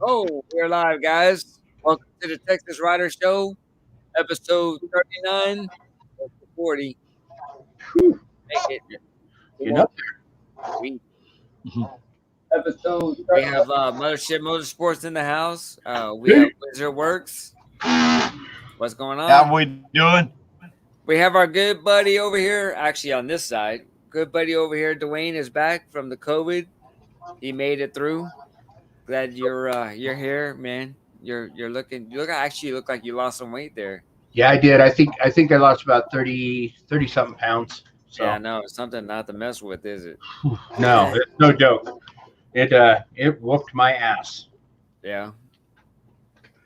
Oh, we're live, guys. Welcome to the Texas Rider Show, episode 39 or 40. Whew, Make it getting up sweet. there. Episode. We have Mothership Motorsports in the house. We Hey. have Wizard Works. What's going on? How we doing? We have our good buddy over here. Actually, on this side, good buddy over here. Dwayne is back from the COVID. He made it through. Glad you're here, man. You're looking. You look like you lost some weight there. Yeah, I did. I think I lost about 30 something pounds. So Yeah, no, it's something not to mess with, is it? no, it's no joke. It whooped my ass. Yeah.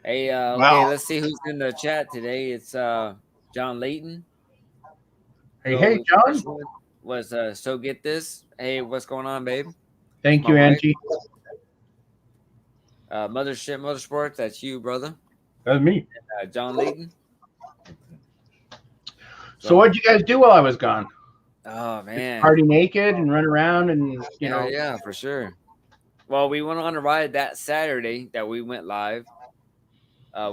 Hey, okay, Wow. let's see who's in the chat today. It's John Layton. Hey, John. Was so get this. Hey, what's going on, babe? Thank My you, wife. Angie. Mothership Motorsports, that's you, brother. That's me. John Layton. So what'd you guys do while I was gone? Oh man, Party naked and run around and yeah, for sure. Well, we went on a ride that Saturday that we went live.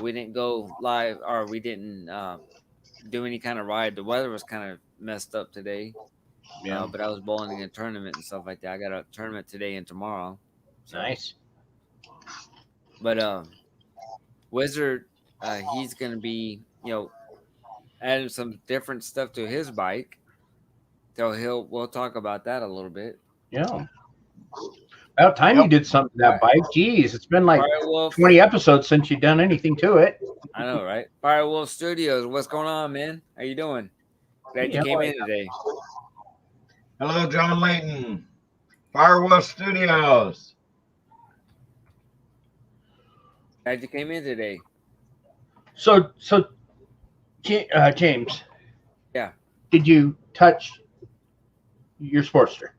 We didn't go live, or we didn't do any kind of ride. The weather was kind of messed up today. Yeah. But I was bowling in a tournament and stuff like that. I got a tournament today and tomorrow. So. Nice. But Wizard, he's gonna be, adding some different stuff to his bike. So we'll talk about that a little bit. Yeah. About time you did something to that bike. Jeez, it's been like Firewolf, 20 episodes since you've done anything to it. I know, right? Firewolf Studios, what's going on, man? How you doing? Glad you came in today. Hello, John Layton. Firewall Studios. Glad you came in today. So James. Yeah. Did you touch your Sportster?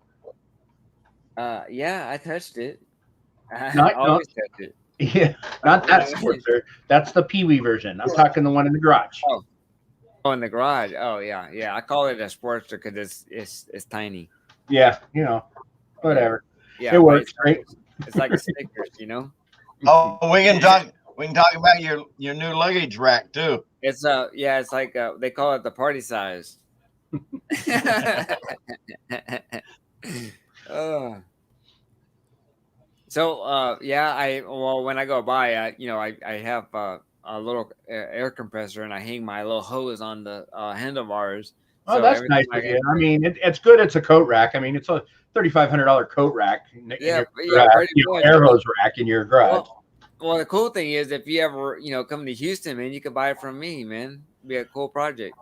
Yeah, I touched it. Not- always touch it. Yeah, not that Sportster. That's the Pee Wee version. I'm talking the one in the garage. Oh, in the garage. Oh, yeah. I call it a Sportster because it's tiny. Yeah, whatever. Yeah, It works, right? It's like a Snickers, Oh, we can talk about your new luggage rack too. It's it's like they call it the party size. So when I go by, I have a little air compressor and I hang my little hose on the handlebars. Oh, So that's every nice time of I you. I mean, it's good. It's a coat rack. I mean, it's a $3,500 coat rack. Air hose rack in your garage. Well, the cool thing is, if you ever come to Houston, man, you can buy it from me, man. It'd be a cool project.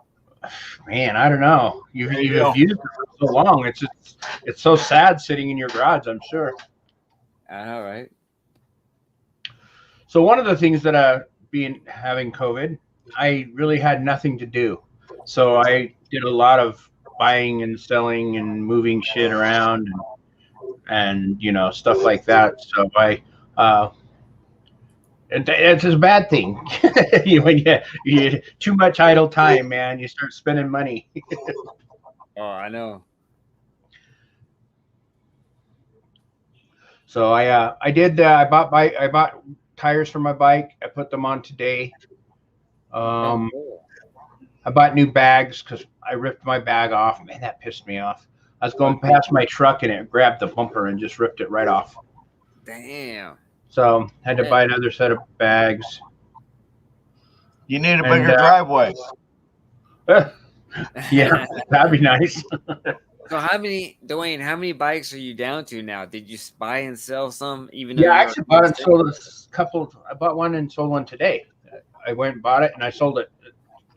Man, I don't know. You've used it for so long. It's so sad sitting in your garage, I'm sure. I know, right? So one of the things that having COVID, I really had nothing to do. So I did a lot of buying and selling and moving shit around and stuff like that. So it's a bad thing. When you too much idle time, man, you start spending money. Oh, I know. So I did. I bought tires for my bike. I put them on today. I bought new bags because I ripped my bag off. Man, that pissed me off. I was going past my truck and it grabbed the bumper and just ripped it right off. Damn. So had to buy another set of bags. You need a bigger driveway. Yeah, that'd be nice. So Dwayne, how many bikes are you down to now? Did you buy and sell some? Yeah, I actually bought and sold a couple. I bought one and sold one today. I went and bought it and I sold it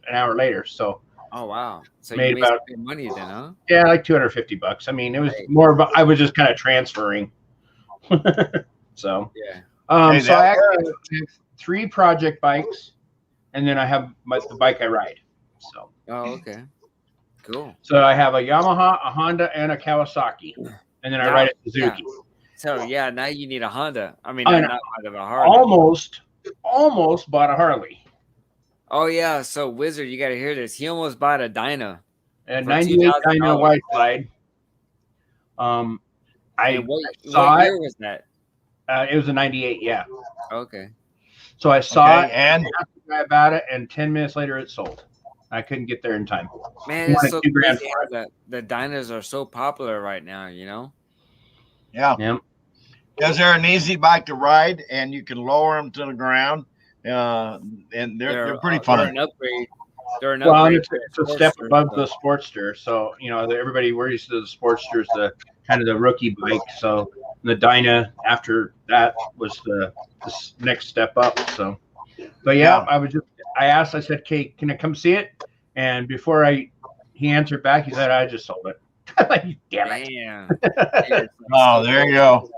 an hour later. So. Oh wow! So made you made about some money then, huh? Yeah, like $250. I mean, it was more of I was just kind of transferring. So yeah. So I actually have 3 project bikes, and then I have the bike I ride. So. Oh, okay. Cool. So I have a Yamaha, a Honda, and a Kawasaki, and then I ride a Suzuki. Yeah. So yeah, now you need a Honda. I mean, not Honda, but a Harley. Almost bought a Harley. Oh yeah, so Wizard, you got to hear this. He almost bought a Dyna. A 98 Dyna white slide. What saw year it. was that? It was a 98, yeah. Okay. So I saw it, and asked the guy about it, and 10 minutes later it sold. I couldn't get there in time. Man, He it's wanted so $2,000 crazy for how it. the diners are so popular right now, yeah, Yeah. because they're an easy bike to ride, and you can lower them to the ground, and they're pretty They're fun. an upgrade. They're an Well, and upgrade to it's a a step Sportster, above the so Sportster. So, everybody we're used to the Sportster is the kind of the rookie bike. So the Dyna after that was the next step up. So, but yeah, Yeah. I asked, I said, "Okay, can I come see it?" And before he answered back, he said, "I just sold it." I'm like, damn it. man, you're like Oh, so there you close.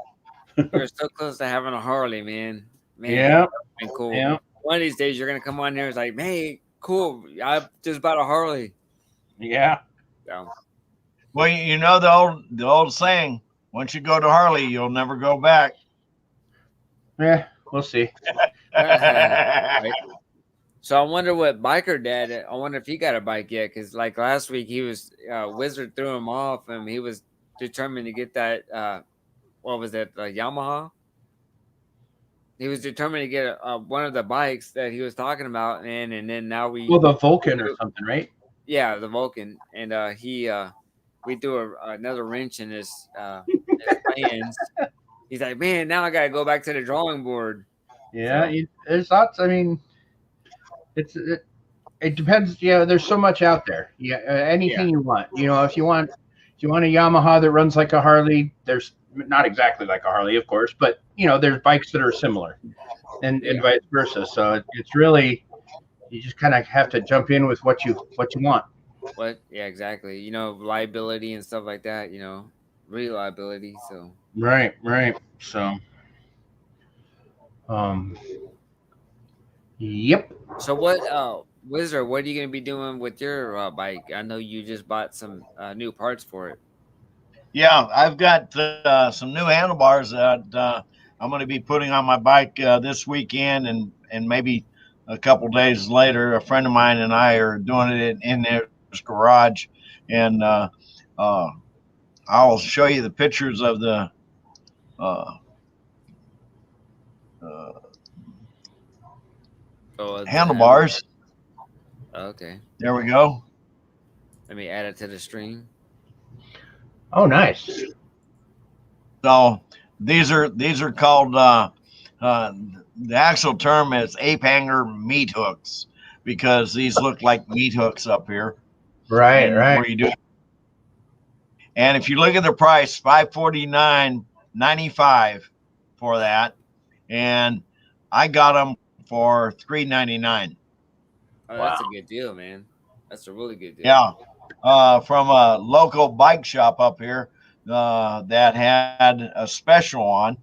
go. You're so close to having a Harley, man. Man, Yeah. that's been cool. Yeah. One of these days, you're gonna come on here. It's like, man, cool. I just bought a Harley. Yeah. So, Well, you know the old saying: once you go to Harley, you'll never go back. Yeah. We'll see. right. So I wonder what biker dad. I wonder if he got a bike yet. Because like last week, he was Wizard threw him off, and he was determined to get that. What was it? Yamaha. He was determined to get one of the bikes that he was talking about, and then now Well, the Vulcan or something, right? yeah, the Vulcan, and we threw another wrench in his plans. He's like, man, now I gotta go back to the drawing board. Yeah. So, There's lots. I mean, it depends. Yeah, there's so much out there. Yeah, anything you want. If you want a Yamaha that runs like a Harley, there's not exactly like a Harley, of course, but there's bikes that are similar, and vice versa. So it's really you just kind of have to jump in with what you want. what? Yeah, exactly. Liability and stuff like that. Reliability. So, Right, right. So, um, yep. so what? Wizard, what are you gonna be doing with your bike? I know you just bought some new parts for it. Yeah, I've got some new handlebars that I'm going to be putting on my bike this weekend, and maybe a couple days later. A friend of mine and I are doing it in his garage, and uh, I'll show you the pictures of the uh, uh, Oh, handlebars. okay. There we go. Let me add it to the stream. Oh, nice. So these are called the actual term is ape hanger meat hooks, because these look like meat hooks up here. Right, And right. where you do. And if you look at the price, $549.95 for that, and I got them for $399. Oh, that's a good deal, man. That's a really good deal. Yeah, from a local bike shop up here that had a special on.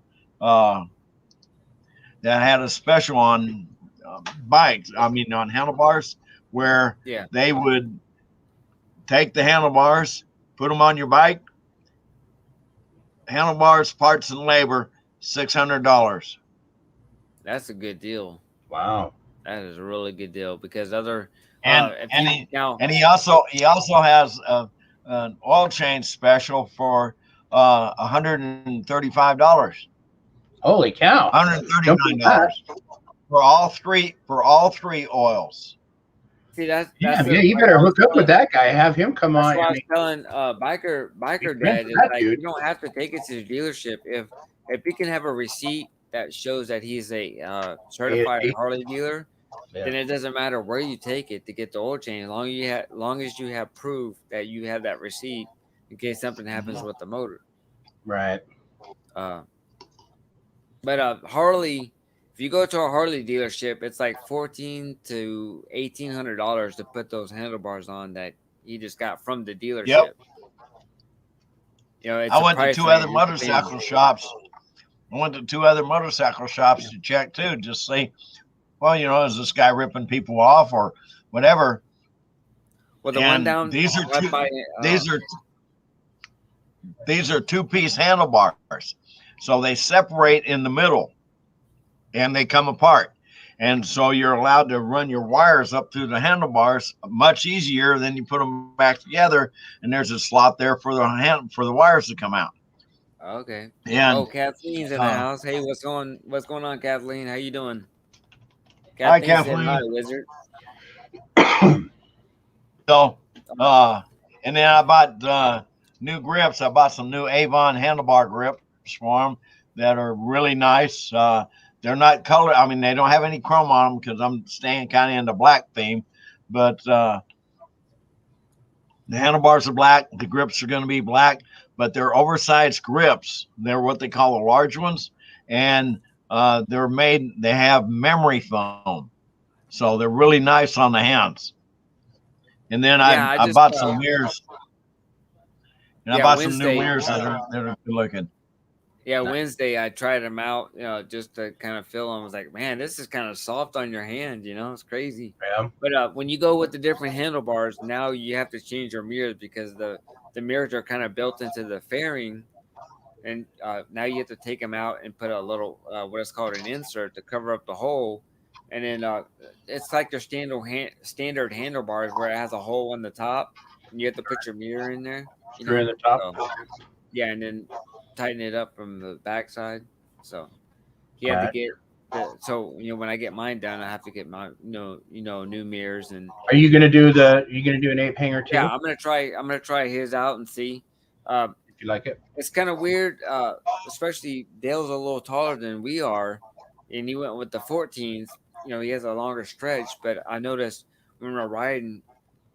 That had a special on bikes. I mean, on handlebars, where they would take the handlebars, put them on your bike. Handlebars, parts, and labor, $600. That's a good deal. Wow. That is a really good deal because other And he also has an oil change special for $135. Holy cow! $139 for all three oils. See, that's yeah. You better hook up with that guy. Have him come that's on. What I was telling biker dad is like, you don't have to take it to the dealership if you can have a receipt that shows that he's a certified Harley dealer. Then it doesn't matter where you take it to get the oil change, long as you have proof that you have that receipt in case something happens with the motor. Right. But Harley, if you go to a Harley dealership, it's like $1,400 to $1,800 to put those handlebars on that you just got from the dealership. Yep. I went to two other motorcycle shops. To check too, just see, well, is this guy ripping people off or whatever? Well, the one down these are two-piece handlebars, so they separate in the middle and they come apart, and so you're allowed to run your wires up through the handlebars much easier than you put them back together, and there's a slot there for the wires to come out. Okay. And Oh, Kathleen's in the uh, house. Hey, what's going on, Kathleen? How you doing? hi, Kathleen said hi, Kathleen. wizard. So, uh, and then I bought new grips. I bought some new Avon handlebar grips for them that are really nice. They're not color. I mean, they don't have any chrome on them because I'm staying kind of in the black theme. But the handlebars are black. The grips are going to be black, but they're oversized grips. They're what they call the large ones, and they're made. They have memory foam, so they're really nice on the hands. And then Yeah, I I just bought some mirrors, and I yeah, bought some new Wednesday. mirrors that are good looking. Yeah, Nice. Wednesday I tried them out, just to kind of feel them. I was like, man, this is kind of soft on your hand, it's crazy. Yeah. But when you go with the different handlebars, now you have to change your mirrors because the mirrors are kind of built into the fairing, and now you have to take them out and put a little what is called an insert to cover up the hole, and then it's like their standard handlebars where it has a hole on the top, and you have to put your mirror in there, Screw in the top. So yeah, and then tighten it up from the backside. So he had to Right. get when I get mine done, I have to get my new mirrors. And Are you gonna do the? Are you gonna do an ape hanger yeah, too? I'm gonna try his out and see. Uh, If you like it. it's kind of weird, especially Dale's a little taller than we are, and he went with the 14s. He has a longer stretch, but I noticed when we're riding,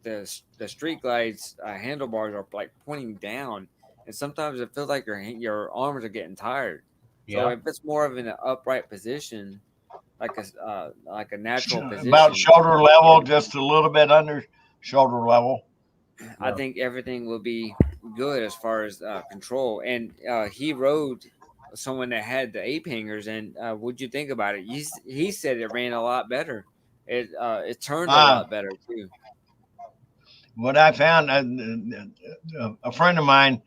the street glides handlebars are like pointing down, and sometimes it feels like your arms are getting tired. So Yeah. if it's more of an upright position, like a natural About position, shoulder level, just a little bit under shoulder level. I Yeah. think everything will be good as far as control. And he rode someone that had the ape hangers, and what'd you think about it? He said it ran a lot better. It turned a Uh, lot better too. what I found, a friend of mine,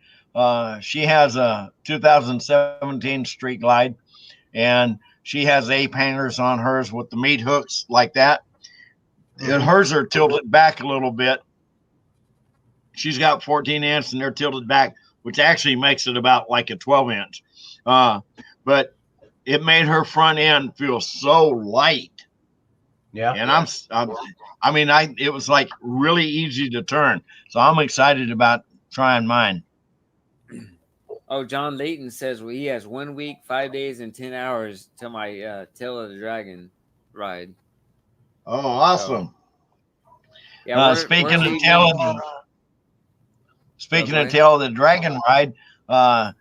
she has a 2017 Street Glide, and she has ape hangers on hers with the meat hooks like that. And Mm-hmm. hers are tilted back a little bit. She's got 14-inch and they're tilted back, which actually makes it about like a 12-inch. But it made her front end feel so light. Yeah. And Yeah. it was like really easy to turn. So I'm excited about trying mine. Oh, John Layton says he has 1 week, 5 days, and 10 hours till my Tail of the Dragon ride. Oh, So awesome. yeah, we're Speaking of leaving. Oh, go ahead. Tail of the Dragon ride, uh,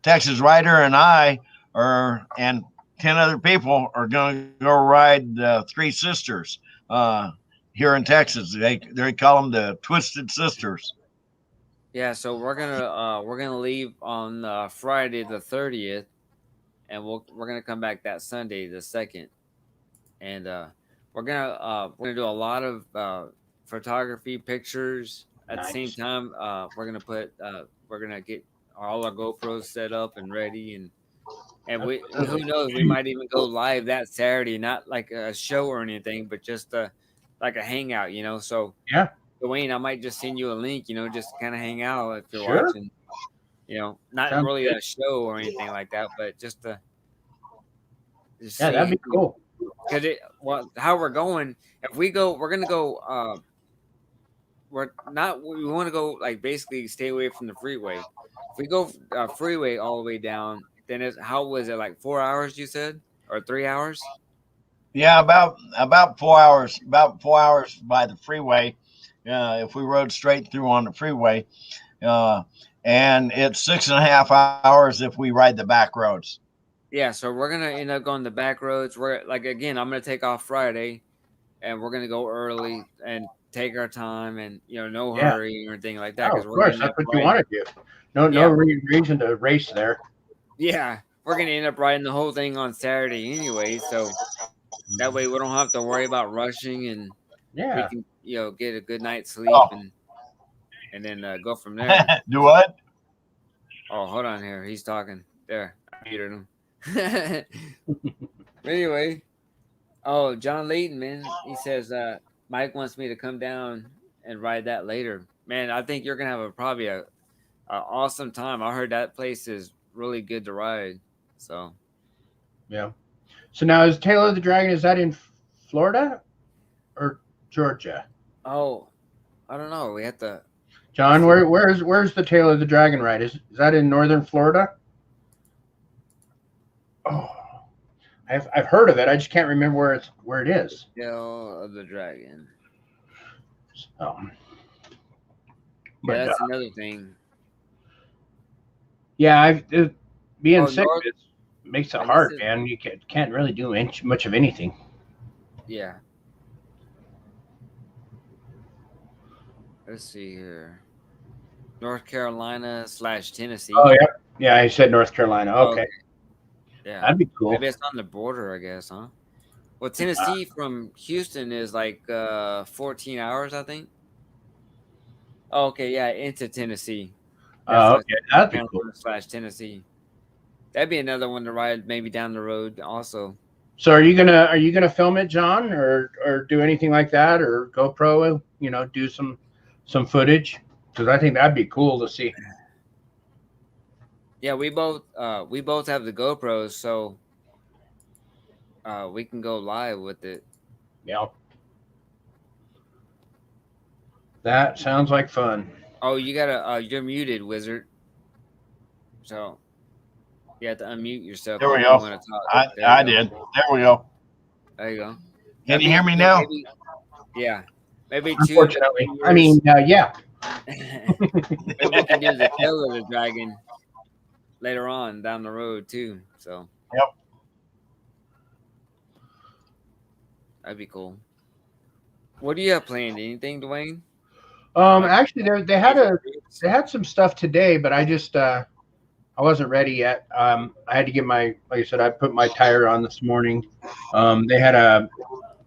Texas Rider and I and 10 other people are going to go ride Three Sisters here in Texas. They call them the Twisted Sisters. Yeah, so we're gonna leave on Friday the 30th, and we're gonna come back that Sunday the 2nd, and we're gonna do a lot of photography, pictures. At the same Nice. time, we're gonna get all our GoPros set up and ready, and That's we perfect. who knows, we might even go live that Saturday, not like a show or anything, but just like a hangout, So Yeah. Dwayne, I might just send you a link, just to kind of hang out if you're Sure. watching. Not Sounds really good. a show or anything like that, but just to Yeah, that'd see, be cool. because how we're going. If we go, we're gonna go. We're not. We want to go like basically stay away from the freeway. If we go freeway all the way down, then how was it like 4 hours? You said or 3 hours? Yeah, about 4 hours. About 4 hours by the freeway. If we rode straight through on the freeway, uh, and it's 6.5 hours if we ride the back roads. Yeah, so we're gonna end up going the back roads. We're like again, I'm gonna take off Friday, and we're gonna go early and take our time, and no Yeah. hurry or anything like that, Oh, because of we're gonna course. end That's up what you riding. want to do. No Yeah, reason to race there. yeah, we're gonna end up riding the whole thing on Saturday anyway, so that way we don't have to worry about rushing, and we Yeah. can get a good night's sleep, and then go from there. Do what? Oh, hold on here, he's talking. There, I muted him. But anyway, oh, John Layton, man, he says Mike wants me to come down and ride that later. Man, I think you're gonna have probably a awesome time. I heard that place is really good to ride. So Yeah. So now is Tail of the Dragon, is that in Florida or Georgia? oh, I don't know. We have to. Let's John, see. where's the Tail of the Dragon ride? Is that in northern Florida? Oh, I've heard of it. I just can't remember where it is. Tail of the Dragon. Um, Yeah, but that's another thing. yeah, being Oh, sick North. makes it And this hard, is man. You can't really do much of anything. yeah. Let's see here. North Carolina / Oh Tennessee. yeah, yeah. I said North Carolina. Oh, Okay, okay. Yeah. that'd be cool. Maybe it's on the border, I guess, huh? Well, Tennessee from Houston is like 14 hours, I think. Oh, okay, yeah, into Tennessee. That's what Okay, North that'd be cool. Carolina / Tennessee. That'd be another one to ride maybe down the road also. So are you gonna film it, John, or do anything like that, or GoPro? Do some footage because I think that'd be cool to see. Yeah, we both have the GoPros, so we can go live with it. Yeah, that sounds like fun. Oh, you're muted, wizard. So you have to unmute yourself There we if you go. want to talk. I There you I go. did. There we go. There you go. Can That'd you be hear me yeah, now? maybe yeah. Maybe 2 to Unfortunately, 3 I mean, years. yeah, Maybe we can do the tail of the dragon later on down the road too. So Yep. that'd be cool. What do you have planned? Anything, Dwayne? Like Actually, major trips? they had some stuff today, but I just I wasn't ready yet. I had to get like I said, I put my tire on this morning. They had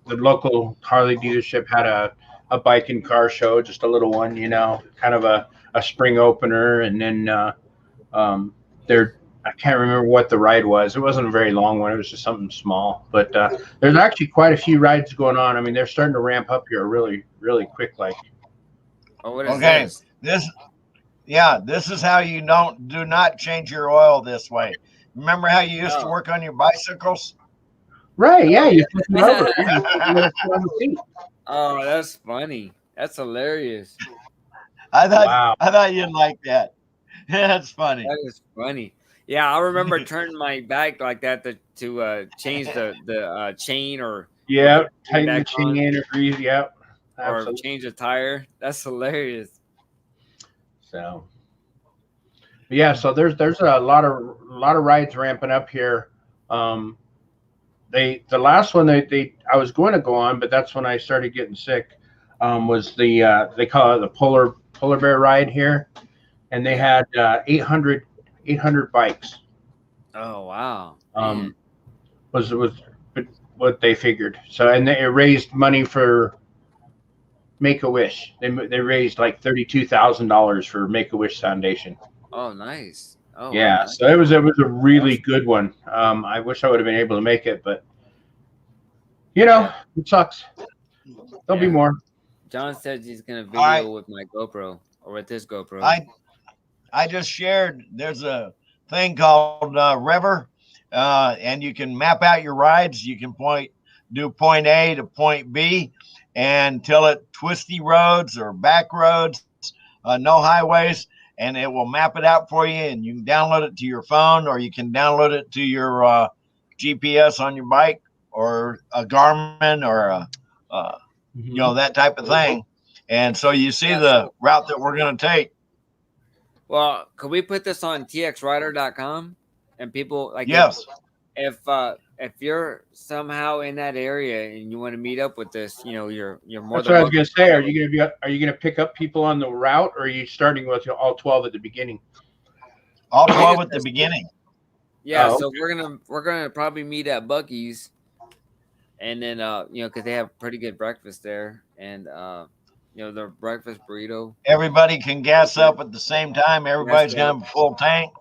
the local Harley dealership had a bike and car show, just a little one, kind of a spring opener, and then there. I can't remember what the ride was. It wasn't a very long one. It was just something small. But there's actually quite a few rides going on. I mean, they're starting to ramp up here really, really quick. Like, Oh, what is Okay. this? This is how you do not change your oil this way. Remember how you used to Oh, work on your bicycles? right? Yeah, oh you flip it over. yeah. Yeah, you let it sit on the seat. Oh, that's funny. That's hilarious. Wow. I thought you'd like that. That's funny. That is funny. Yeah, I remember turning my bike like that to change the chain or Yeah, put the chain tighten the back on chain or grease. Yeah, or absolutely. change a tire. That's hilarious. So, yeah, so there's a lot of rides ramping up here. Um, the last one they I was going to go on, but that's when I started getting sick. Was they call it the polar bear ride here, and they Yeah. had 800 bikes. Oh wow, man. Um, was what they figured. So and it raised money for Make a Wish. They raised like $32,000 for Make a Wish Foundation. Oh nice. Oh wow. Yeah, so it was a really good one. I wish I would have been able to make it, but Yeah. it sucks. There'll be Yeah. more. John says he's gonna All right. video with my GoPro or with his GoPro. I just shared. There's a thing called River, and you can map out your rides. You can do point A to point B, and tell it twisty roads or back roads, no highways, and it will map it out for you. And you can download it to your phone, or you can download it to your GPS on your bike, or a Garmin, or that type of thing. And so you see Yeah, the so route that we're going to take. well, could we put this on txrider.com and people like Yes. if you're somehow in that area and you want to meet up with this, you're more That's than what I was welcome. gonna say. Are you gonna pick up people on the route, or are you starting with all 12 at the beginning? All I think 12 it's at the just beginning. yeah. Oh, So we're gonna probably meet at Bucky's, and then because they have pretty good breakfast there, and their breakfast burrito. Everybody can gas up at the same time. Yes, Everybody's so going to have a full tank.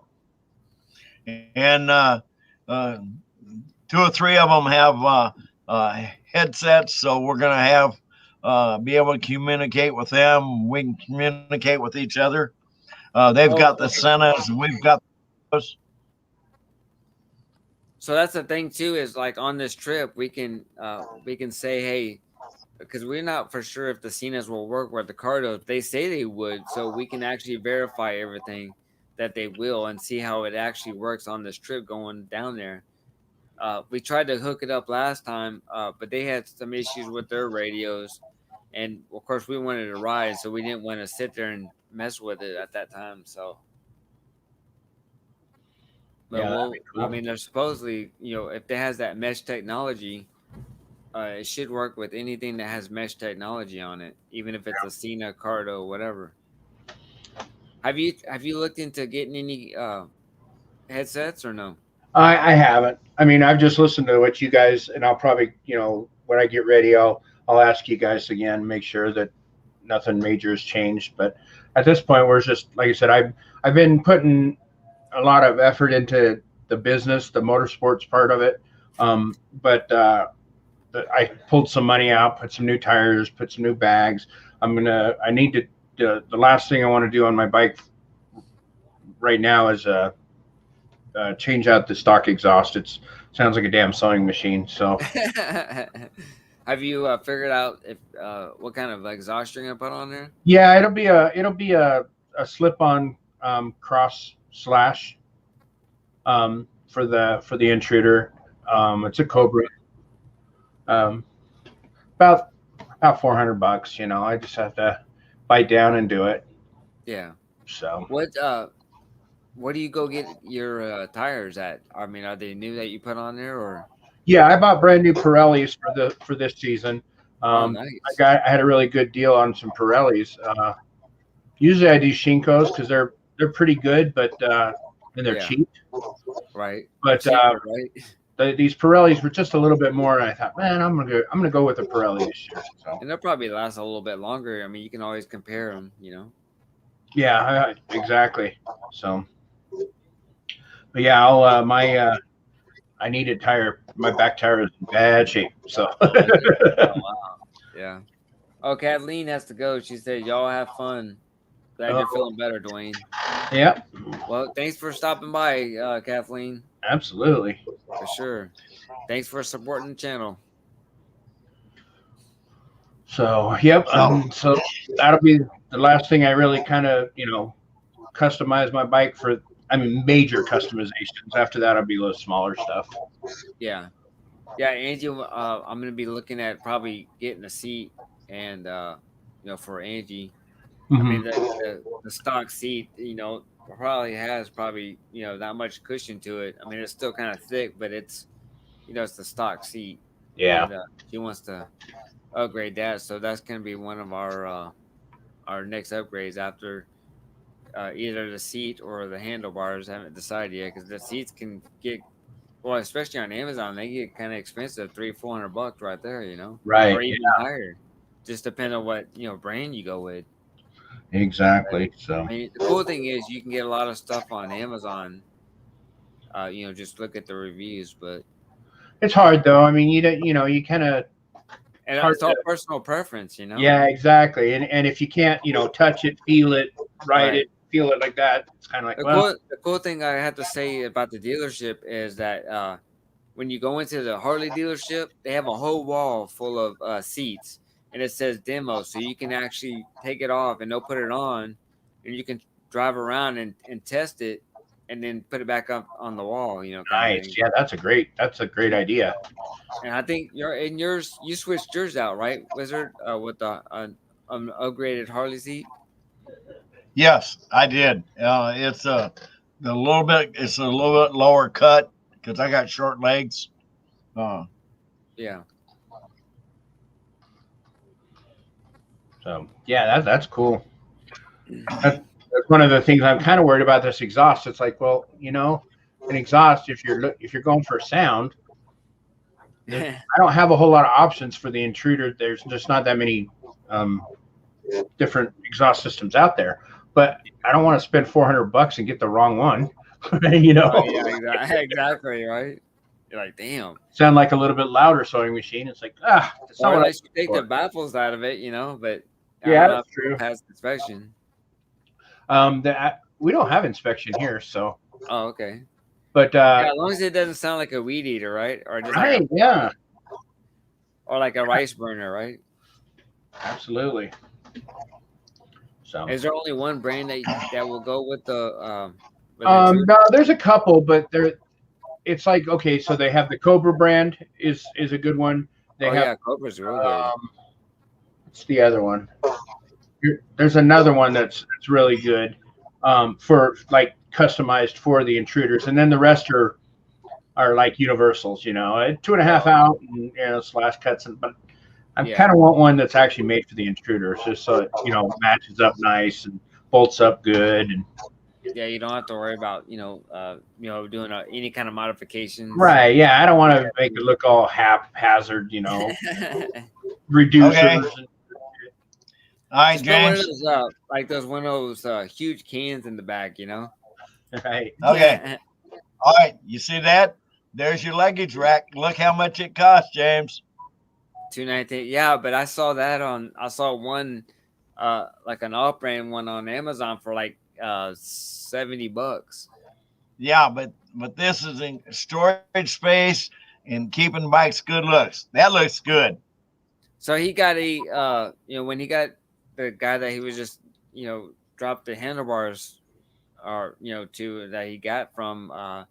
And uh, two or three of them have headsets. So we're going to be able to communicate with them. We can communicate with each other. They've Well, got the Sennas, and we've got those. so that's the thing too, is like on this trip we can say, hey, because we're not for sure if the Cenas will work with the Cardos. They say they would, so we can actually verify everything that they will and see how it actually works on this trip going down there. We tried to hook it up last time, but they had some issues with their radios, and of course we wanted to ride, so we didn't want to sit there and mess with it at that time. So, but Yeah, that'd be we'll, I cool. mean, they're supposedly, if it has that mesh technology, it should work with anything that has mesh technology on it, even if it's a Cena, Cardo, whatever. Have you looked into getting any headsets or no? I haven't. I mean, I've just listened to what you guys, and I'll probably, when I get ready, I'll ask you guys again, make sure that nothing major has changed. But at this point, we're just like I said, I've been putting a lot of effort into the business, the motorsports part of it. But I pulled some money out, put some new tires, put some new bags. I need to. The last thing I want to do on my bike right now is change out the stock exhaust. It sounds like a damn sewing machine. So Have you figured out if what kind of exhaust you're gonna put on there? yeah, it'll be a slip on cross slash for the intruder. It's a Cobra. Um, about $400. I just have to bite down and do it. Yeah. So Where do you go get your tires at? I mean, are they new that you put on there or? yeah, I bought brand new Pirellis for this season. Oh, I nice. had a really good deal on some Pirellis. Usually I do Shinkos because they're pretty good, but and they're Yeah. cheap. Right. But Cheaper, right? these Pirellis were just a little bit more, and I thought, man, I'm gonna go with a Pirelli this year. So And they'll probably last a little bit longer. I mean, you can always compare them. yeah, exactly. So, but yeah, I'll I need a tire. My back tire is in bad shape. So Is it? Oh, wow. Yeah. Oh, Kathleen has to go. She said, y'all have fun. Glad you're feeling better, Dwayne. yeah, Well, thanks for stopping by, Kathleen, absolutely. for sure. Thanks for supporting the channel. So yep. So So that'll be the last thing I really kind of customize my bike for. I mean, major customizations. After that, I'll be a little smaller stuff. Yeah. Yeah, Angie, I'm going to be looking at probably getting a seat and, for Angie. I Hmm. mean, the stock seat, probably has not much cushion to it. I mean, it's still kind of thick, but it's the stock seat, Yeah. and she wants to upgrade that. So that's going to be one of our next upgrades after either the seat or the handlebars. I haven't decided yet because the seats can get well, especially on Amazon, they get kind of expensive, $300-400 right there, or Right. even higher. Just depend on what brand you go with. Yeah, exactly. So I mean, the cool thing is you can get a lot of stuff on Amazon. Just look at the reviews, but it's hard though. I mean, you don't. You kind of. and It's hard it's all to. personal preference. Yeah, exactly. And if you can't, touch it, feel it, ride Right. it, feel it like that, it's kind of like, The well, cool the cool thing I have to say about the dealership is that when you go into the Harley dealership, they have a whole wall full of seats, and it says demo, so you can actually take it off and they'll put it on, and you can drive around and test it, and then put it back up on the wall, kind of nice. thing. Yeah, that's a great idea. And I think yours you switched yours out, right, Wizard, with the upgraded Harley seat. yes, I did. It's a little bit lower cut because I got short legs. Uh, Yeah. So yeah, that's cool. That's one of the things I'm kind of worried about this exhaust. It's like, well, an exhaust if you're going for sound, I don't have a whole lot of options for the intruder. There's just not that many um, different exhaust systems out there. But I don't want to spend $400 and get the wrong one. Oh yeah, exactly, right. You're like, damn. Sound like a little bit louder sewing machine. It's like that's not Or what I unless you take the for. baffles out of it, but I Yeah, don't know if that's it'll true. pass inspection. We don't have inspection here, so. Oh, okay. But Yeah, as long as it doesn't sound like a weed eater, right? Or just right, like yeah, or like a rice burner, right? absolutely. So. Is there only one brand that will go with the intruder? No, there's a couple, but it's like, okay, so they have the Cobra brand is a good one. They Oh have yeah, Cobra's real good. what's the other one? There's another one that's really good for like customized for the intruders, and then the rest are like universals, 2.5 out and slash cuts, but I Yeah. kind of want one that's actually made for the intruders, just so it matches up nice and bolts up good and. Yeah, you don't have to worry about doing any kind of modifications. Right. Yeah. I don't want to make it look all haphazard, reducers. Okay. All right, Just put one of James. those like one of those huge cans in the back, Right. Okay. All right. You see that? There's your luggage rack. Look how much it costs, James. $219. Yeah, but I saw one like an off-brand one on Amazon for like $70. Yeah, but this is in storage space and keeping bikes good looks. That looks good. So he got when he got the guy that he was just dropped the handlebars to that he got from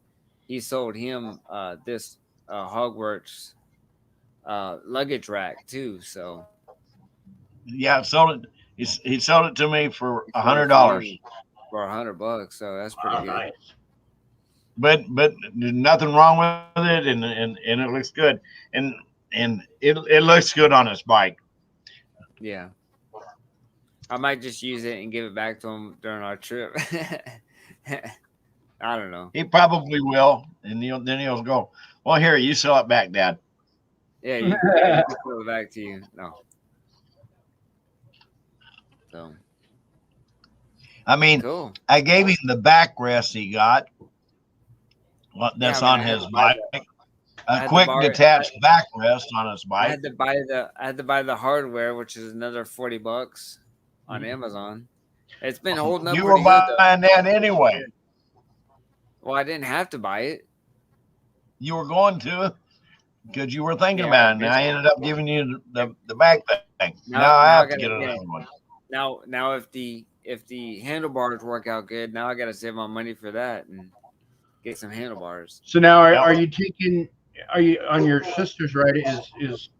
he sold him this Hogwarts luggage rack too. So yeah, sold it. He sold it to me for $100. For $100, so that's pretty good. Nice. But there's nothing wrong with it, and it looks good, and it looks good on his bike. Yeah, I might just use it and give it back to him during our trip. I don't know. He probably will, and then he'll go, well, here, you sell it back, Dad. Yeah, you can sell it back to you. No. So. I mean, cool. I gave him the backrest he got. That's on his bike. A quick detached backrest on his bike. I had to buy the hardware, which is another $40 on Amazon. It's been holding up. You were buying that anyway. Well, I didn't have to buy it. You were going to, because you were thinking about it. And I ended up giving you the back thing. Now I have to get another one. Now if the handlebars work out good, now I got to save my money for that and get some handlebars. So now are you on your sister's ride? Is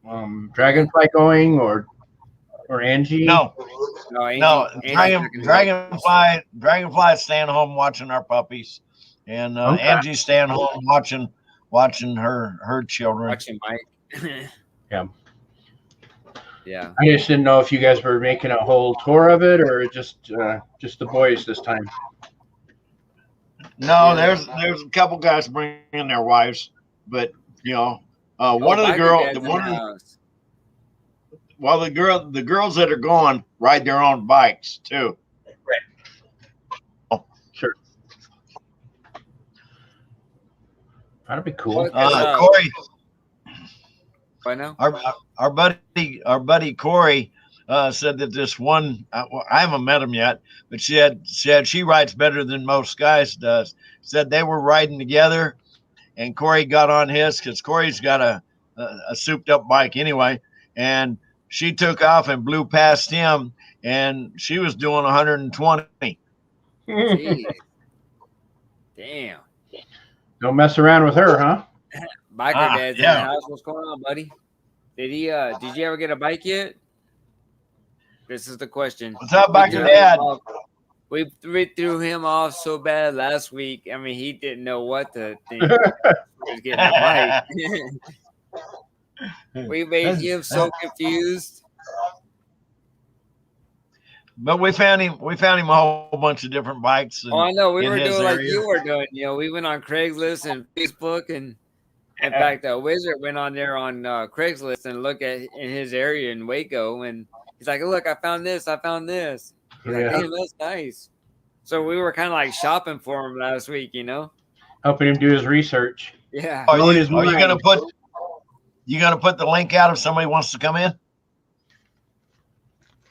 Dragonfly going or Angie? No. Angie, Dragonfly's staying home watching our puppies, and Angie's staying home watching her children. Watching Mike. Yeah. Yeah. I just didn't know if you guys were making a whole tour of it or just the boys this time. No, there's a couple guys bringing their wives, but one of the girls that are going ride their own bikes too. Right. Oh, sure. That'd be cool. Corey. I know. Our buddy Corey said that this one, I haven't met him yet, but she rides better than most guys does. Said they were riding together, and Corey got on his because Corey's got a souped up bike anyway, and she took off and blew past him, and she was doing 120. Jeez. Damn. Don't mess around with her, huh? Biker Dad's in the house. What's going on, buddy? Did you ever get a bike yet? This is the question. What's up, Biker Dad? We threw him off so bad last week. I mean, he didn't know what to think. He was getting a bike. We made him so confused. But we found him a whole bunch of different bikes. I know. We were doing like you were doing. We went on Craigslist and Facebook, and in fact, the Wizard went on there on Craigslist and looked at in his area in Waco, and he's like, "Look, I found this. He's like, "Damn, that's nice." So we were kind of like shopping for him last week, helping him do his research. Yeah. Are you gonna put the link out if somebody wants to come in?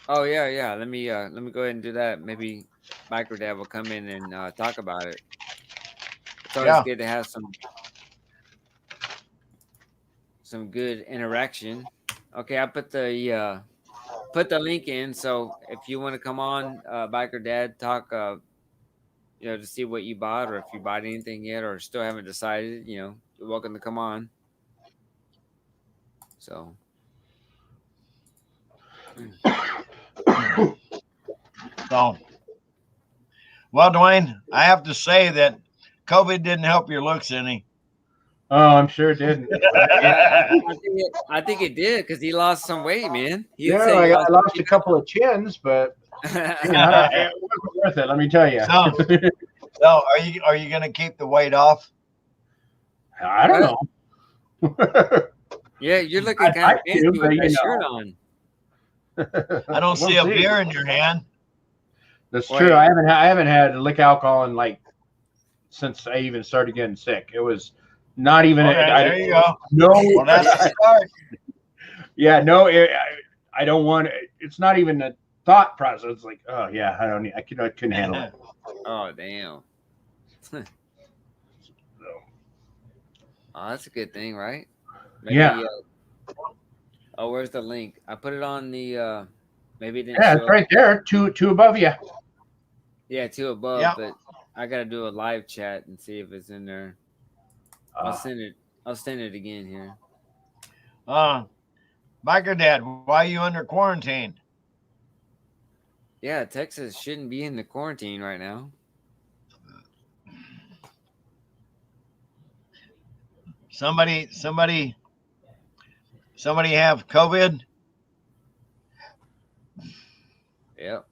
Oh yeah, yeah. Let me go ahead and do that. Maybe Biker Dad will come in and talk about it. It's always Yeah. good to have some good interaction. Okay, I put the link in. So if you want to come on, Biker Dad, talk, to see what you bought or if you bought anything yet or still haven't decided, you're welcome to come on. So, So, well, Dwayne, I have to say that COVID didn't help your looks any. Oh, I'm sure it didn't. I think it did because he lost some weight, man. He Yeah, said he I lost. lost a couple of chins, but it wasn't worth it. Let me tell you. So, are you going to keep the weight off? I don't know. Yeah, you're looking I'd kind of like fancy to, with but that shirt on. I don't see a beer in your hand. That's Wait. true. I haven't had lick alcohol in since I even started getting sick. It was not even. Okay, there you go. No. Well, that's the start. Yeah, no. I don't want. It's not even a thought process. It's like, oh yeah, I couldn't handle it. Oh damn. So, Oh, that's a good thing, right? Maybe, yeah. Oh, where's the link? I put it on the. Maybe it didn't Yeah, show it's up. right there. Two above you. Yeah, two above, Yeah. but I gotta do a live chat and see if it's in there. I'll send it. I'll send it again here. Biker Dad, why are you under quarantine? Yeah, Texas shouldn't be in the quarantine right now. Somebody have COVID? Yep.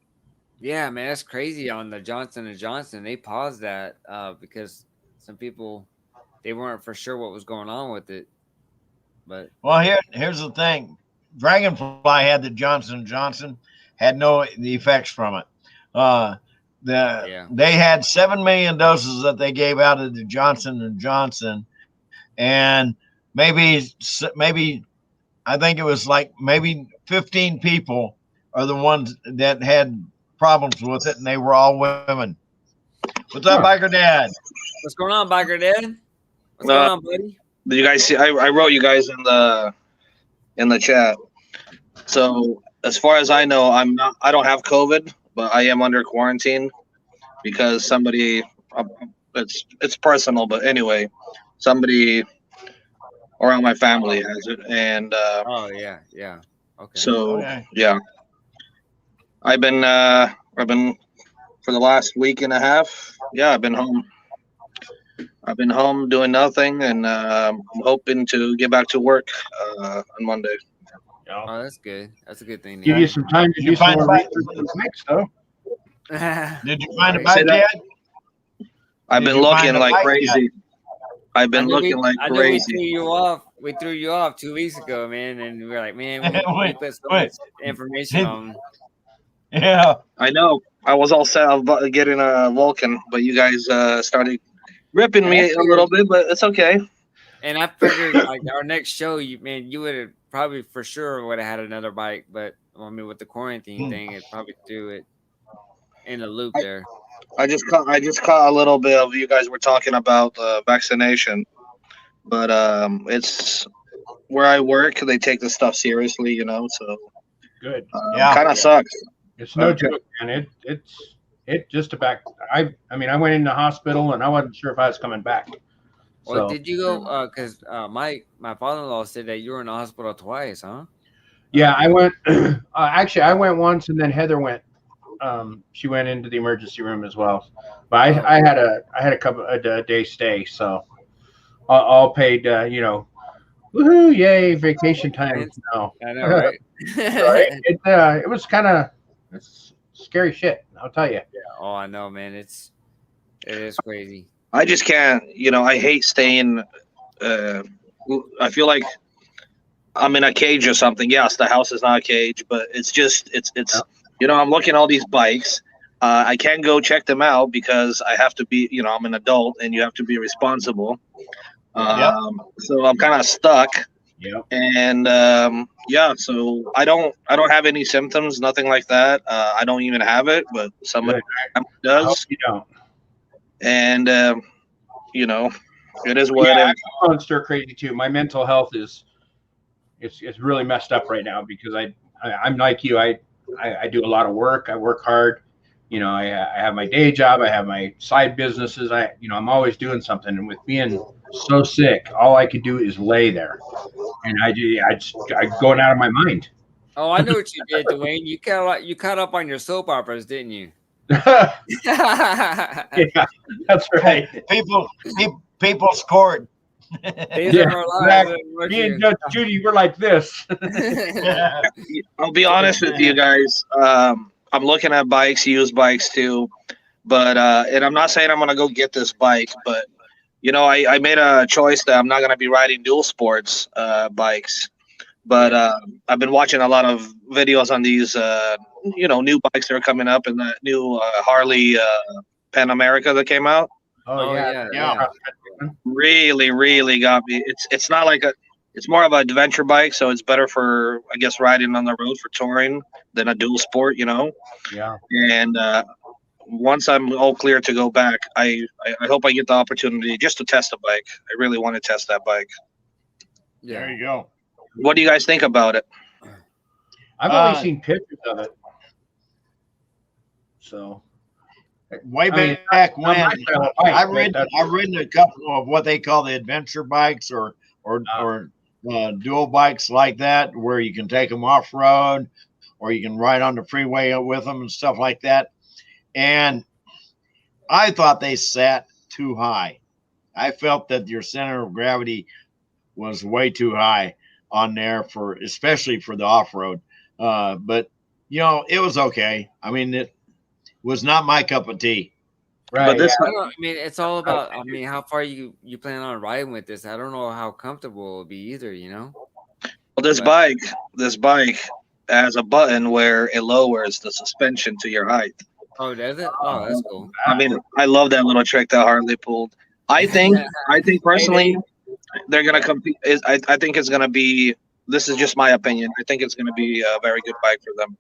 Yeah, man, that's crazy. On the Johnson and Johnson, they paused that because some people they weren't for sure what was going on with it. But Well, here's the thing. Dragonfly had the Johnson & Johnson, had no the effects from it. They had 7 million doses that they gave out of the Johnson & Johnson, and maybe I think it was like maybe 15 people are the ones that had problems with it, and they were all women. What's up, Biker Dad? what's going on, Biker Dad? What's going on, buddy? Did you guys see? I wrote you guys in the chat. So as far as I know, I don't have COVID, but I am under quarantine because somebody. It's personal, but anyway, somebody around my family has it, and Oh yeah. Okay. so Okay. yeah, I've been for the last week and a half. Yeah, I've been home. I've been home doing nothing, and I'm hoping to get back to work on Monday. Oh, that's good. That's a good thing. Give you some time to do some more research on bikes, though. Did you find a Right. bike yet? I've Did been you looking find a like bike crazy. I've been looking like I knew we crazy. threw you off. We threw you off 2 weeks ago, man, and we were like, man, we Wait, put so wait. much information on. Yeah. I know. I was all set about getting a Vulcan, but you guys started ripping me a little bit, but it's okay. And I figured like our next show, you would have probably for sure would have had another bike, but I mean with the quarantine thing, it probably threw it in a loop there. I just caught a little bit of you guys were talking about vaccination, but it's where I work. They take this stuff seriously, so Good. Yeah. kind of sucks. It's no joke, man. It just about. I mean, I went in the hospital and I wasn't sure if I was coming back. Well, So did you go? Because my father-in-law said that you were in the hospital twice, huh? yeah, I went. Actually, I went once, and then Heather went. She went into the emergency room as well. But I had a couple a day stay, so all paid. Woohoo! Yay! Vacation time. No, I know, right? it was kind of scary shit. I'll tell you. Oh, I know, man. It is crazy. I just can't. I hate staying. I feel like I'm in a cage or something. Yes, the house is not a cage, but it's just it's. I'm looking at all these bikes. I can't go check them out because I have to be. I'm an adult, and you have to be responsible. So I'm kind of stuck. Yep. And yeah, so I don't have any symptoms, nothing like that. I don't even have it, but somebody I hope does, you don't. and you know, it is Yeah, what it is. I'm going stir crazy too. My mental health is it's really messed up right now because I'm like you. I do a lot of work. I work hard. I have my day job. I have my side businesses. I'm always doing something. And with being so sick, all I could do is lay there, and I going out of my mind. Oh, I know what you did, Dwayne. You caught up on your soap operas, didn't you? Yeah, that's right. People scored. Days Yeah, of our lives. exactly. Me and Judge Judy were like this. I'll be honest with you guys. I'm looking at bikes, used bikes too, but and I'm not saying I'm gonna go get this bike, but I made a choice that I'm not gonna be riding dual sports bikes. But I've been watching a lot of videos on these, new bikes that are coming up, and the new Harley Pan America that came out. Oh yeah. Really, really got me. It's not like it's more of an adventure bike, so it's better for, I guess, riding on the road for touring than a dual sport, Yeah. And once I'm all clear to go back, I hope I get the opportunity just to test a bike. I really want to test that bike. There you go. What do you guys think about it? I've only seen pictures of it. So way back when I've ridden a couple of what they call the adventure bikes or dual bikes like that, where you can take them off road or you can ride on the freeway with them and stuff like that. And I thought they sat too high. I felt that your center of gravity was way too high on there especially for the off-road. But it was okay. I mean, it was not my cup of tea. Right. But this, It's all about. How far you plan on riding with this? I don't know how comfortable it'll be either. well, this bike has a button where it lowers the suspension to your height. Oh, does it? Oh, that's cool. I mean, I love that little trick that Harley pulled. I think personally, they're gonna compete. I think it's gonna be. This is just my opinion. I think it's gonna be a very good bike for them.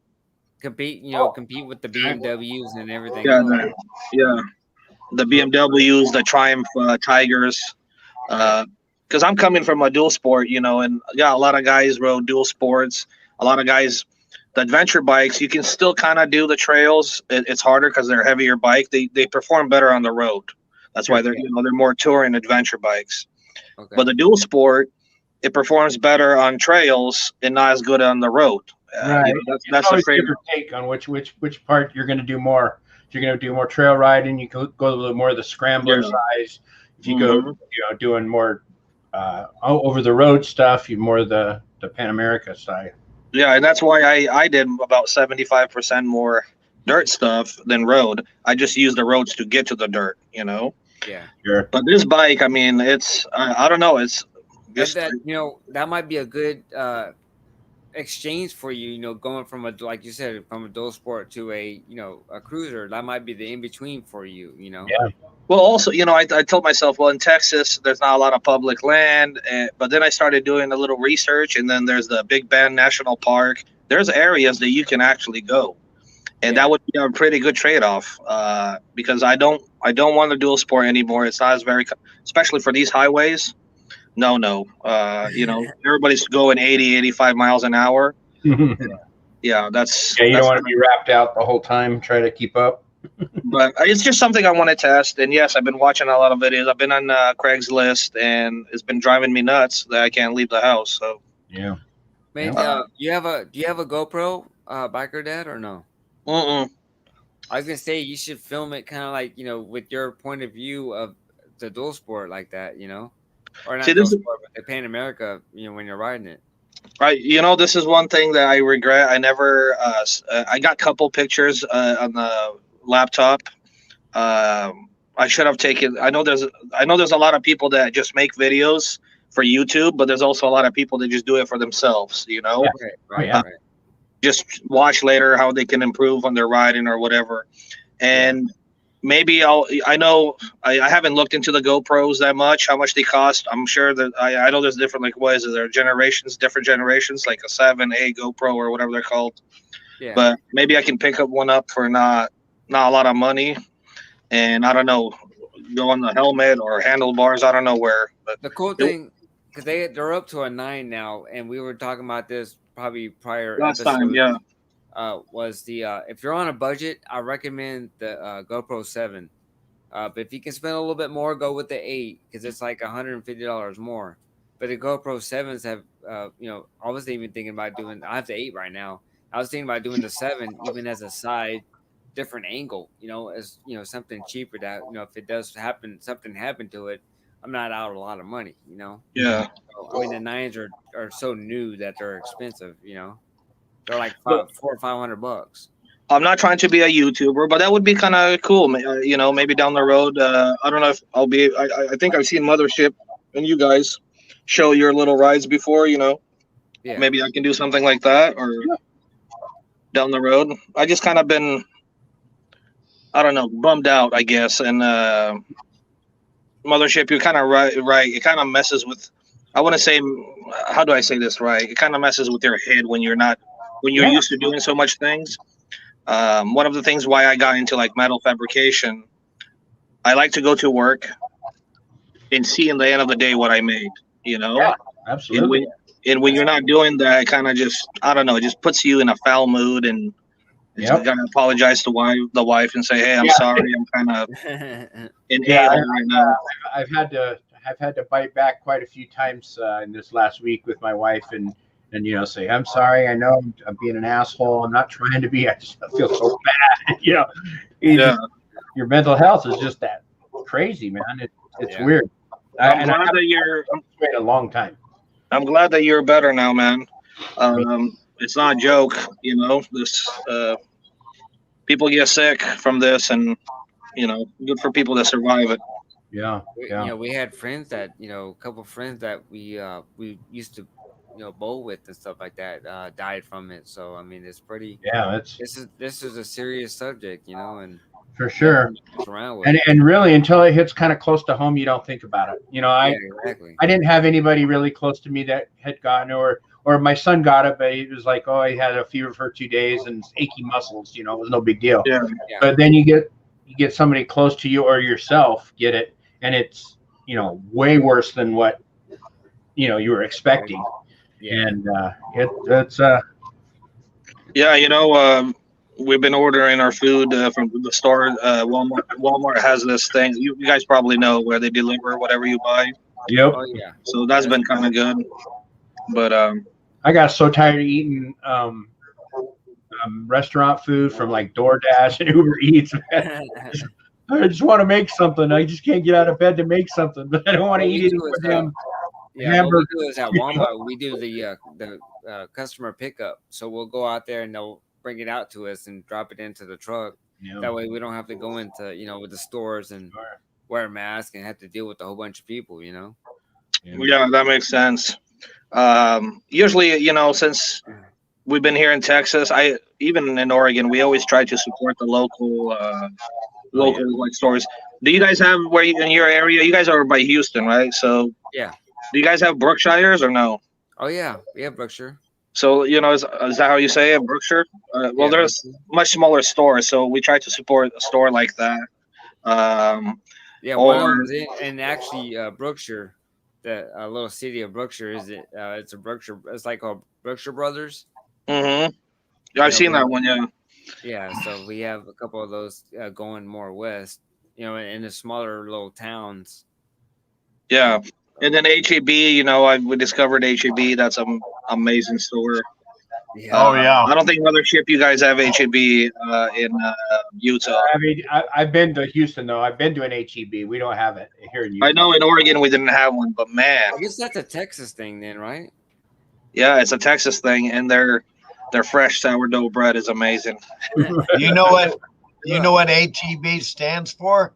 Compete with the BMWs and everything. Yeah, the BMWs, the Triumph Tigers. Because I'm coming from a dual sport, and a lot of guys rode dual sports. A lot of guys, the adventure bikes, you can still kind of do the trails. It's harder because they're a heavier bike. They perform better on the road. That's why they're more touring adventure bikes. Okay. But the dual sport, it performs better on trails and not as good on the road. Right. That's a favorite take on which part you're going to do more. If you're going to do more trail riding, you can go a little more of the scrambler size. If you go, doing more over the road stuff, you more the Pan America side. Yeah, and that's why I did about 75% more dirt stuff than road. I just used the roads to get to the dirt, Yeah. Sure. But this bike, I mean, it's I don't know, it's just that might be a good exchange for you, going from like you said, from a dual sport to a cruiser. That might be the in between for you. Yeah. Well, also, I told myself, well, in Texas, there's not a lot of public land, but then I started doing a little research, and then there's the Big Bend National Park. There's areas that you can actually go, and that would be a pretty good trade-off. Because I don't want to dual sport anymore. It's not as very, especially for these highways. No. Everybody's going 80, 85 miles an hour. Yeah, that's. Yeah, you don't want to be wrapped out the whole time, try to keep up. But it's just something I want to test. And yes, I've been watching a lot of videos. I've been on Craigslist, and it's been driving me nuts that I can't leave the house. So yeah, man, do you have a GoPro, biker dad, or no? I was gonna say you should film it kind of like with your point of view of the dual sport like that, or not dual sport, but the Pan America, when you're riding it. Right, this is one thing that I regret. I never. I got a couple pictures on the laptop. I should have taken. I know there's a lot of people that just make videos for YouTube, but there's also a lot of people that just do it for themselves. Right. Just watch later how they can improve on their riding or whatever. And maybe I know I haven't looked into the GoPros that much, how much they cost. I'm sure that I know there's different, like, what is it? There are generations, different generations, like a 7A GoPro or whatever they're called. Yeah. But maybe I can pick up one up for not a lot of money, and I don't know, go on the helmet or handlebars. I don't know where. But The cool thing, because they're up to a 9 now, and we were talking about this probably prior last time, episodes. yeah, Was the if you're on a budget, I recommend the GoPro 7. But if you can spend a little bit more, go with the 8 because it's like $150 more. But the GoPro 7s have, I was even thinking about doing. I have the 8 right now. I was thinking about doing the 7 even as a side, different angle. As something cheaper that if it does happen, something happened to it, I'm not out a lot of money. yeah. So, I mean the 9s are so new that they're expensive. They're like But 400 or $500. I'm not trying to be a YouTuber, but that would be kind of cool. Maybe down the road. I don't know if I'll be. I think I've seen Mothership and you guys show your little rides before. Yeah. Maybe I can do something like that, or down the road. I just kind of been, I don't know, bummed out, I guess. And Mothership, you're kind of right. It kind of messes with. I want to say, how do I say this right? It kind of messes with your head when you're Yeah. used to doing so much things. One of the things why I got into like metal fabrication, I like to go to work and see in the end of the day what I made. Yeah, absolutely. And when you're not doing that, it kind of just, I don't know, it just puts you in a foul mood, and it's Yep. gotta apologize to the wife and say, hey, I'm Yeah. sorry, I'm kind of in Yeah, a-hole right now. I've had to bite back quite a few times in this last week with my wife and say, I'm sorry, I know I'm being an asshole. I'm not trying to be. I just feel so bad. Yeah. Your mental health is just that crazy, man. It's Yeah. weird. I'm glad that you're. Wait a long time. I'm glad that you're better now, man. It's not a joke, This people get sick from this, and good for people that survive it. Yeah, yeah. We had friends that a couple friends that we used to bowl with and stuff like that died from it. So I mean, it's pretty. Yeah, it's This is a serious subject, and for sure. mess around with. And really, until it hits kind of close to home, you don't think about it. Yeah, exactly. I didn't have anybody really close to me that had gotten or my son got it, but he was like, oh, he had a fever for 2 days and achy muscles. It was no big deal. Yeah. Yeah. But then you get somebody close to you or yourself get it, and it's way worse than what you were expecting. Yeah. And it's Yeah, we've been ordering our food from the store. Walmart. Walmart has this thing. You guys probably know where they deliver whatever you buy. yep. Oh yeah. So that's been kind of good. But I got so tired of eating restaurant food from like DoorDash and Uber Eats. I just want to make something. I just can't get out of bed to make something, but I don't want to eat it for them. Yeah, what we do is at Walmart, we do the customer pickup. So we'll go out there and they'll bring it out to us and drop it into the truck. That way we don't have to go into with the stores and wear a mask and have to deal with a whole bunch of people. yeah, that makes sense. Usually, since we've been here in Texas, even in Oregon, we always try to support the local like stores. Do you guys have in your area? You guys are by Houston, right? So yeah. Do you guys have Brookshires or no? Oh yeah, we have Brookshire. So is that how you say it, Brookshire? Well, Yeah, there's much smaller stores, so we try to support a store like that. Yeah, or- one of them is and actually Brookshire, the little city of Brookshire is it? It's a Brookshire. It's like called Brookshire Brothers. Mm-hmm. Yeah, I've seen that one. Yeah. Yeah, so we have a couple of those going more west. In the smaller little towns. Yeah. And then HEB, we discovered HEB. That's an amazing store. Yeah. Oh yeah. I don't think Mothership you guys have HEB in Utah. I mean, I've been to Houston though. I've been to an HEB. We don't have it here in Utah. I know in Oregon we didn't have one, but man, I guess that's a Texas thing then, right? yeah, it's a Texas thing, and their fresh sourdough bread is amazing. You know what? You know what HEB stands for?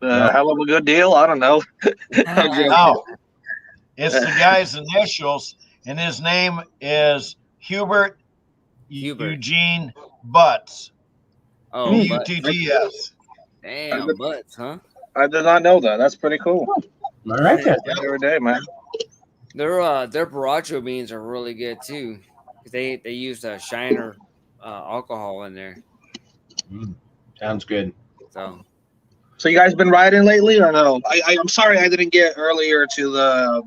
Hell of a good deal. I don't know. No, it's the guy's initials, and his name is Hubert Hubert. Eugene Butts. Oh, but BUTTS. damn butts, huh? I did not know that. That's pretty cool. All right then. Every day, man. Their baracho beans are really good too, 'cause they use a Shiner alcohol in there. Sounds good. So So you guys been riding lately or no? I'm sorry I didn't get earlier to the.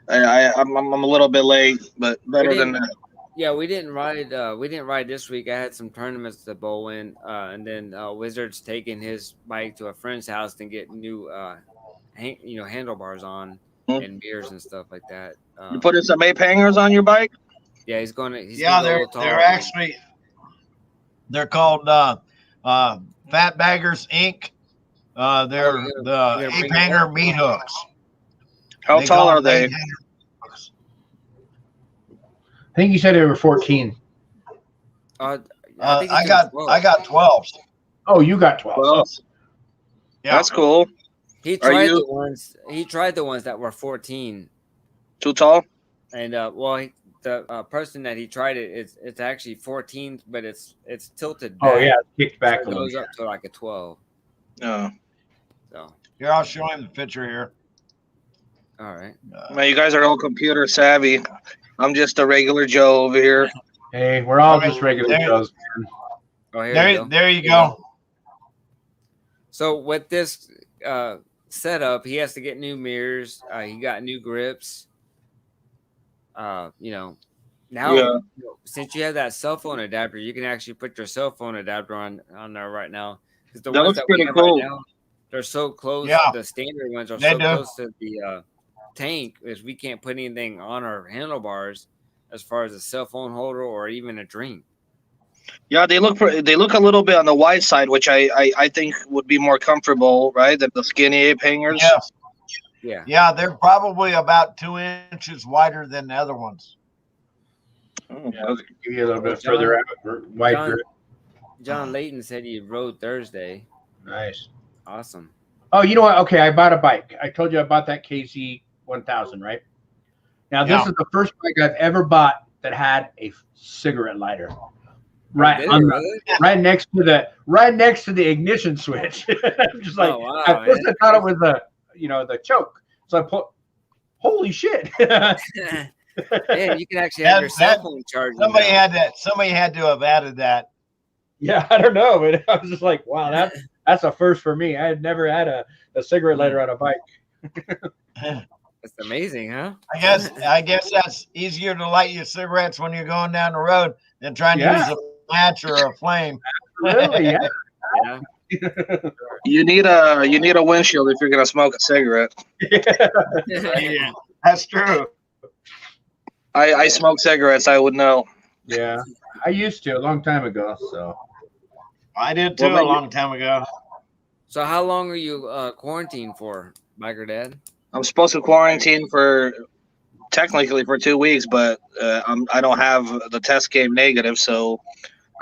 I'm a little bit late, but better than that. yeah, we didn't ride. We didn't ride this week. I had some tournaments to bowl in, and then Wizard's taking his bike to a friend's house to get new, handlebars on Hmm. and mirrors and stuff like that. You putting some ape hangers on your bike? Yeah, he's going to. Yeah, they're actually they're called Fat Baggers Inc. They're the ape hanger meat hooks. How They tall call are them they? ape hanger hooks. I think you said they were 14. I I got 12s. Oh, you got 12. Well, Yeah. that's cool. He Are tried you- the ones. He tried the ones that were 14, Too tall? and the person that he tried it's actually 14, but it's tilted back. Oh, yeah, kicked back So a it little. goes up to like a 12. No. So Here, I'll show him the picture here. all right. Man, you guys are all computer savvy. I'm just a regular Joe over here. Hey, we're all Okay, just regular there- Joes. Oh, here you go. There you go. So with this setup, he has to get new mirrors. He got new grips. Now Yeah. since you have that cell phone adapter, you can actually put your cell phone adapter on there right now. Because the That ones looks that we pretty have cool. right now, they're so close. Yeah. The standard ones are They so do. close to the tank, is we can't put anything on our handlebars as far as a cell phone holder or even a drink. Yeah, they look a little bit on the wide side, which I think would be more comfortable, right? Than the skinny ape hangers. Yes. Yeah. Yeah, they're probably about 2 inches wider than the other ones. Oh, Yeah, I'll give you a little bit John- further out. White John- grip. John Layton said he rode Thursday. Nice. Awesome. Oh, you know what? Okay, I bought a bike. I told you I bought that KZ 1000, right? Now, this Yeah. is the first bike I've ever bought that had a cigarette lighter. Right Did it on the, really? right next to the ignition switch. I'm just like, Oh, wow, at first man. I thought it was the choke. So I put, holy shit. Yeah, you can actually have your cell That- phone charging. Somebody now. had to have added that. Yeah, I don't know, but I was just like, wow, that's a first for me. I had never had a cigarette lighter on a bike. That's amazing, huh? I guess that's easier to light your cigarettes when you're going down the road than trying to Yeah. use a match or a flame. Really? Yeah. Yeah. You need a windshield if you're gonna smoke a cigarette. Yeah, that's true. I smoke cigarettes. I would know. Yeah. I used to a long time ago. So I did too What about a long time ago. So how long are you quarantined for, Biker Dad? I'm supposed to quarantine technically for 2 weeks, but I don't have the test came negative, so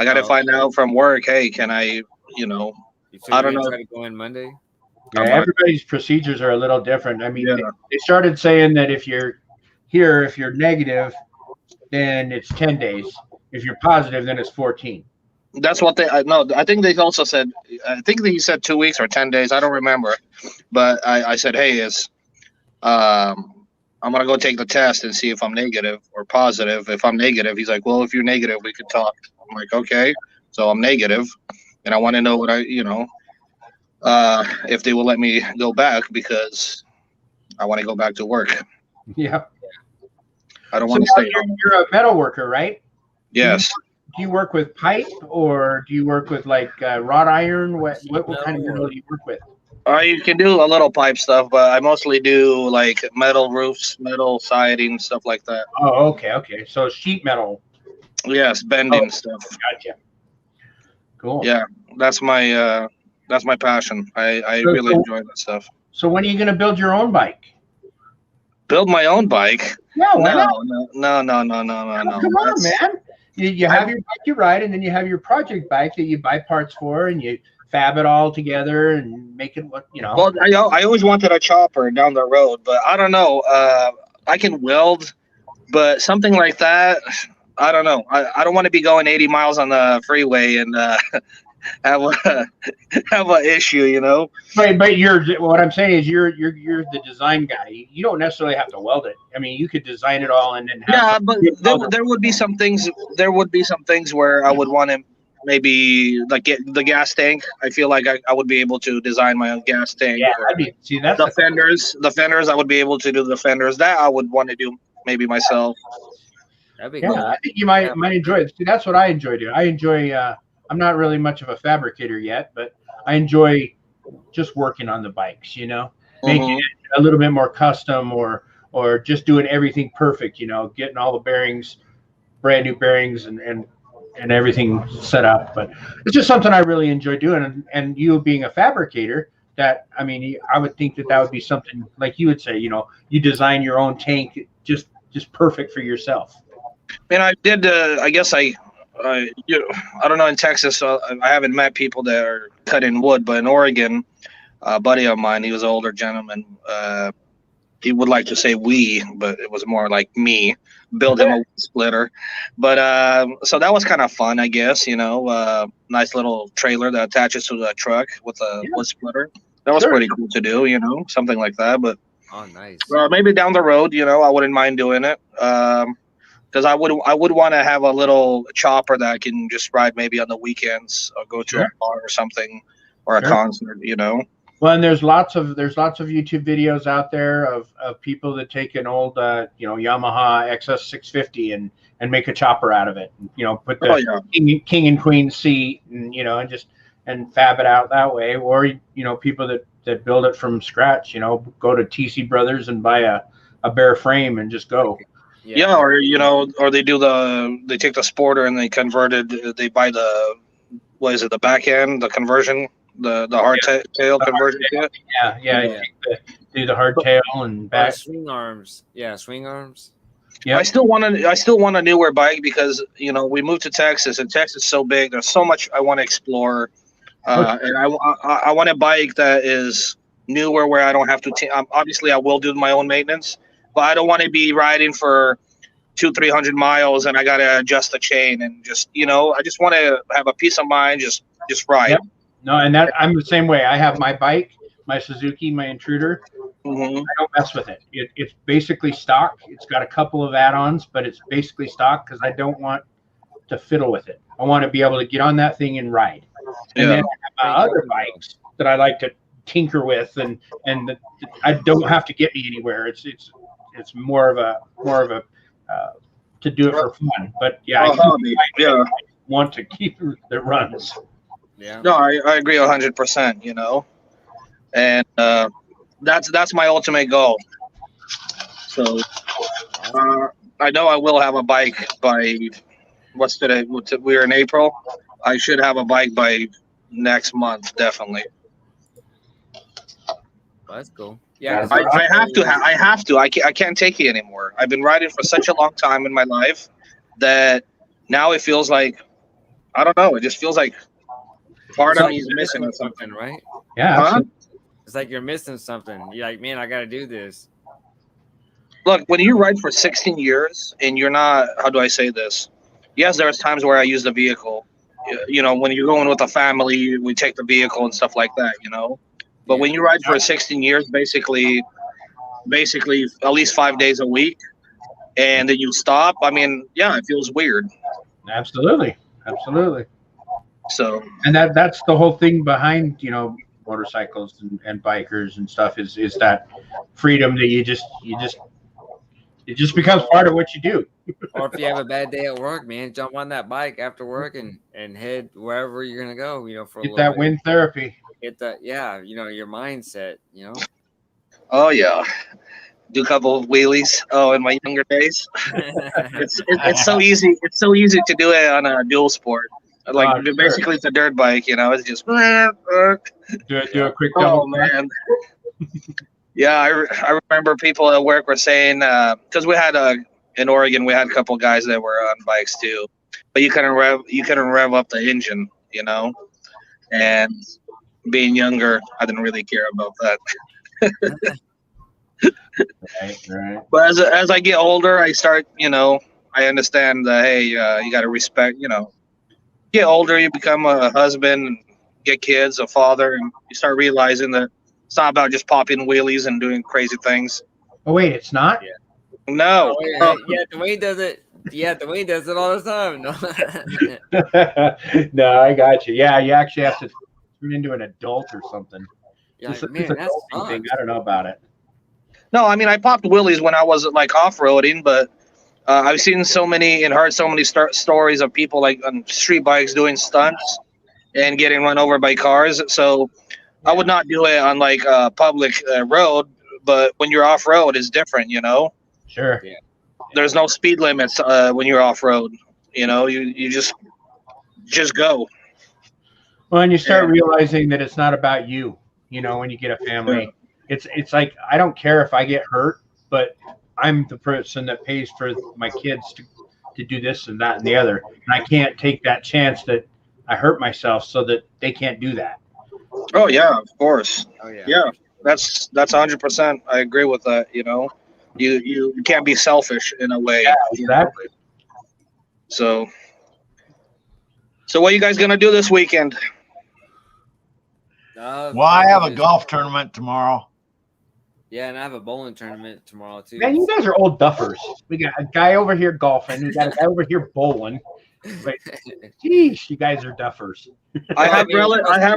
I got to Oh. find out from work. Hey, can I? So I you're don't gonna know. Try to go in Monday. yeah, everybody's procedures are a little different. I mean, Yeah. they started saying that if you're negative, then it's 10 days. If you're positive, then it's 14. That's what I think they also said. I think they said 2 weeks or 10 days. I don't remember, but I said, hey, I'm gonna go take the test and see if I'm negative or positive. If I'm negative, he's like, well, if you're negative, we could talk. I'm like, okay, so I'm negative, and I want to know what if they will let me go back because I want to go back to work. Yeah. I don't So want to now stay home. you're a metal worker, right? Yes. Do you work with pipe or do you work with like wrought iron? What kind of metal do you work with? You can do a little pipe stuff, but I mostly do like metal roofs, metal siding, stuff like that. Oh, okay. So sheet metal. Yes, bending stuff. Gotcha. Cool. Yeah, that's my passion. I So- really so- enjoy that stuff. So when are you going to build your own bike? Build my own bike? Yeah, why not? No. Come on, man. You have your bike you ride, and then you have your project bike that you buy parts for, and you fab it all together and make it what. Well, I always wanted a chopper down the road, but I don't know. I can weld, but something like that, I don't know. I don't want to be going 80 miles on the freeway and have a have a issue, you know. But you're what I'm saying is you're the design guy. You don't necessarily have to weld it. I mean, you could design it all and then have Yeah, some but welder. there would be some things. There would be some things where I would want to maybe like get the gas tank. I feel like I would be able to design my own gas tank. Yeah, Or I mean, see that's the fenders. The fenders, I would be able to do the fenders. That I would want to do maybe myself. That'd be yeah. cool. I think you might enjoy it. See, that's what I enjoy doing. I enjoy. I'm not really much of a fabricator yet, but I enjoy just working on the bikes. You know, making Mhm. it a little bit more custom, or just doing everything perfect. You know, getting all the bearings, brand new bearings, and everything set up. But it's just something I really enjoy doing. And you being a fabricator, that I mean, I would think that would be something like you would say. You know, you design your own tank, just perfect for yourself. And I did. I guess you know, I don't know in Texas. I haven't met people that are cutting wood, but in Oregon, a buddy of mine, he was an older gentleman. He would like to say we, but it was more like me. Build him a wood splitter, but so that was kind of fun, I guess. You know, nice little trailer that attaches to the truck with a wood splitter. That was Sure. pretty cool to do. You know, something like that. But Oh, nice. maybe down the road, you know, I wouldn't mind doing it. Because I would want to have a little chopper that I can just ride maybe on the weekends or go to a Sure. bar or something or a Sure. concert, you know. Well, and there's lots of YouTube videos out there of people that take an old Yamaha XS 650 and make a chopper out of it. And, you know, put the Oh yeah. king and queen seat and and fab it out that way. Or people that build it from scratch. You know, go to TC Brothers and buy a bare frame and just go. Yeah, or you know, or they take the Sporter and they convert it. They buy the the back end, the conversion, the tail conversion kit. Yeah. Do the hardtail and back. Swing arms. Yeah, swing arms. Yeah. I still want a newer bike because you know we moved to Texas and Texas is so big. There's so much I want to explore, and I want a bike that is newer where I don't have to. Obviously, I will do my own maintenance, but I don't want to be riding for 200-300 miles and I gotta adjust the chain and just I just want to have a peace of mind. Just ride. Yep. No, and that I'm the same way. I have my bike, my Suzuki, my Intruder. Mm-hmm. I don't mess with it. It's basically stock. It's got a couple of add-ons, but it's basically stock because I don't want to fiddle with it. I want to be able to get on that thing and ride. And then I have my other bikes that I like to tinker with, and I don't have to get me anywhere. It's more of a to do it for fun. But yeah, I want to keep the runs. Yeah. No, I agree 100%. You know, and that's my ultimate goal. So I know I will have a bike by what's today? We're in April. I should have a bike by next month, definitely. Well, that's cool. Yeah, I have to. I can't take it anymore. I've been riding for such a long time in my life that now it feels like I don't know. It just feels like part of me is missing something, right? Yeah. Huh? It's like you're missing something. You're like, man, I got to do this. Look, when you ride for 16 years and you're not, how do I say this? Yes, there's times where I use the vehicle. You know, when you're going with a family, we take the vehicle and stuff like that, you know. But when you ride for 16 years, basically at least 5 days a week, and then you stop, I mean, yeah, it feels weird. Absolutely. So, and that's the whole thing behind, motorcycles and bikers and stuff is that freedom that it just becomes part of what you do. Or if you have a bad day at work, man, jump on that bike after work and head wherever you're gonna go. For a Get little that bit. wind therapy. Get that, your mindset. oh yeah, do a couple of wheelies. Oh, in my younger days, it's so easy. It's so easy to do it on a dual sport. Like basically, it's a dirt bike. It's just do a quick double. Oh man. Yeah, I remember people at work were saying because we had in Oregon we had a couple guys that were on bikes too, but you couldn't rev up the engine, and being younger, I didn't really care about that. Right. But as I get older, I start, I understand that hey, you got to respect, get older, you become a husband, get kids, a father, and you start realizing that it's not about just popping wheelies and doing crazy things. Oh wait, it's not. Yeah. No, Oh, wait, no. yeah, Dwayne does it. Yeah, Dwayne does it all the time. No. No, I got you. Yeah, you actually have to turn into an adult or something. You're This, like, this man, that adulting thing, sucks. I don't know about it. No, I mean, I popped wheelies when I was like off-roading, but I've seen so many and heard so many stories of people like on street bikes doing stunts and getting run over by cars. So I would not do it on like a public road, but when you're off-road, it's different, you know? Sure. Yeah. There's no speed limits when you're off-road. You know, you just go. Well, and you start Yeah. realizing that it's not about you. You know, when you get a family, it's like I don't care if I get hurt, but I'm the person that pays for my kids to do this and that and the other, and I can't take that chance that I hurt myself so that they can't do that. Oh yeah, of course. Oh yeah. Yeah, that's 100%. I agree with that. You know, you can't be selfish in a way. Yeah, You know? exactly. So what are you guys gonna do this weekend? Well, I have a golf tournament tomorrow. Yeah, and I have a bowling tournament tomorrow too. Man, you guys are old duffers. We got a guy over here golfing. We got a guy over here bowling. But, geez, you guys are duffers. I have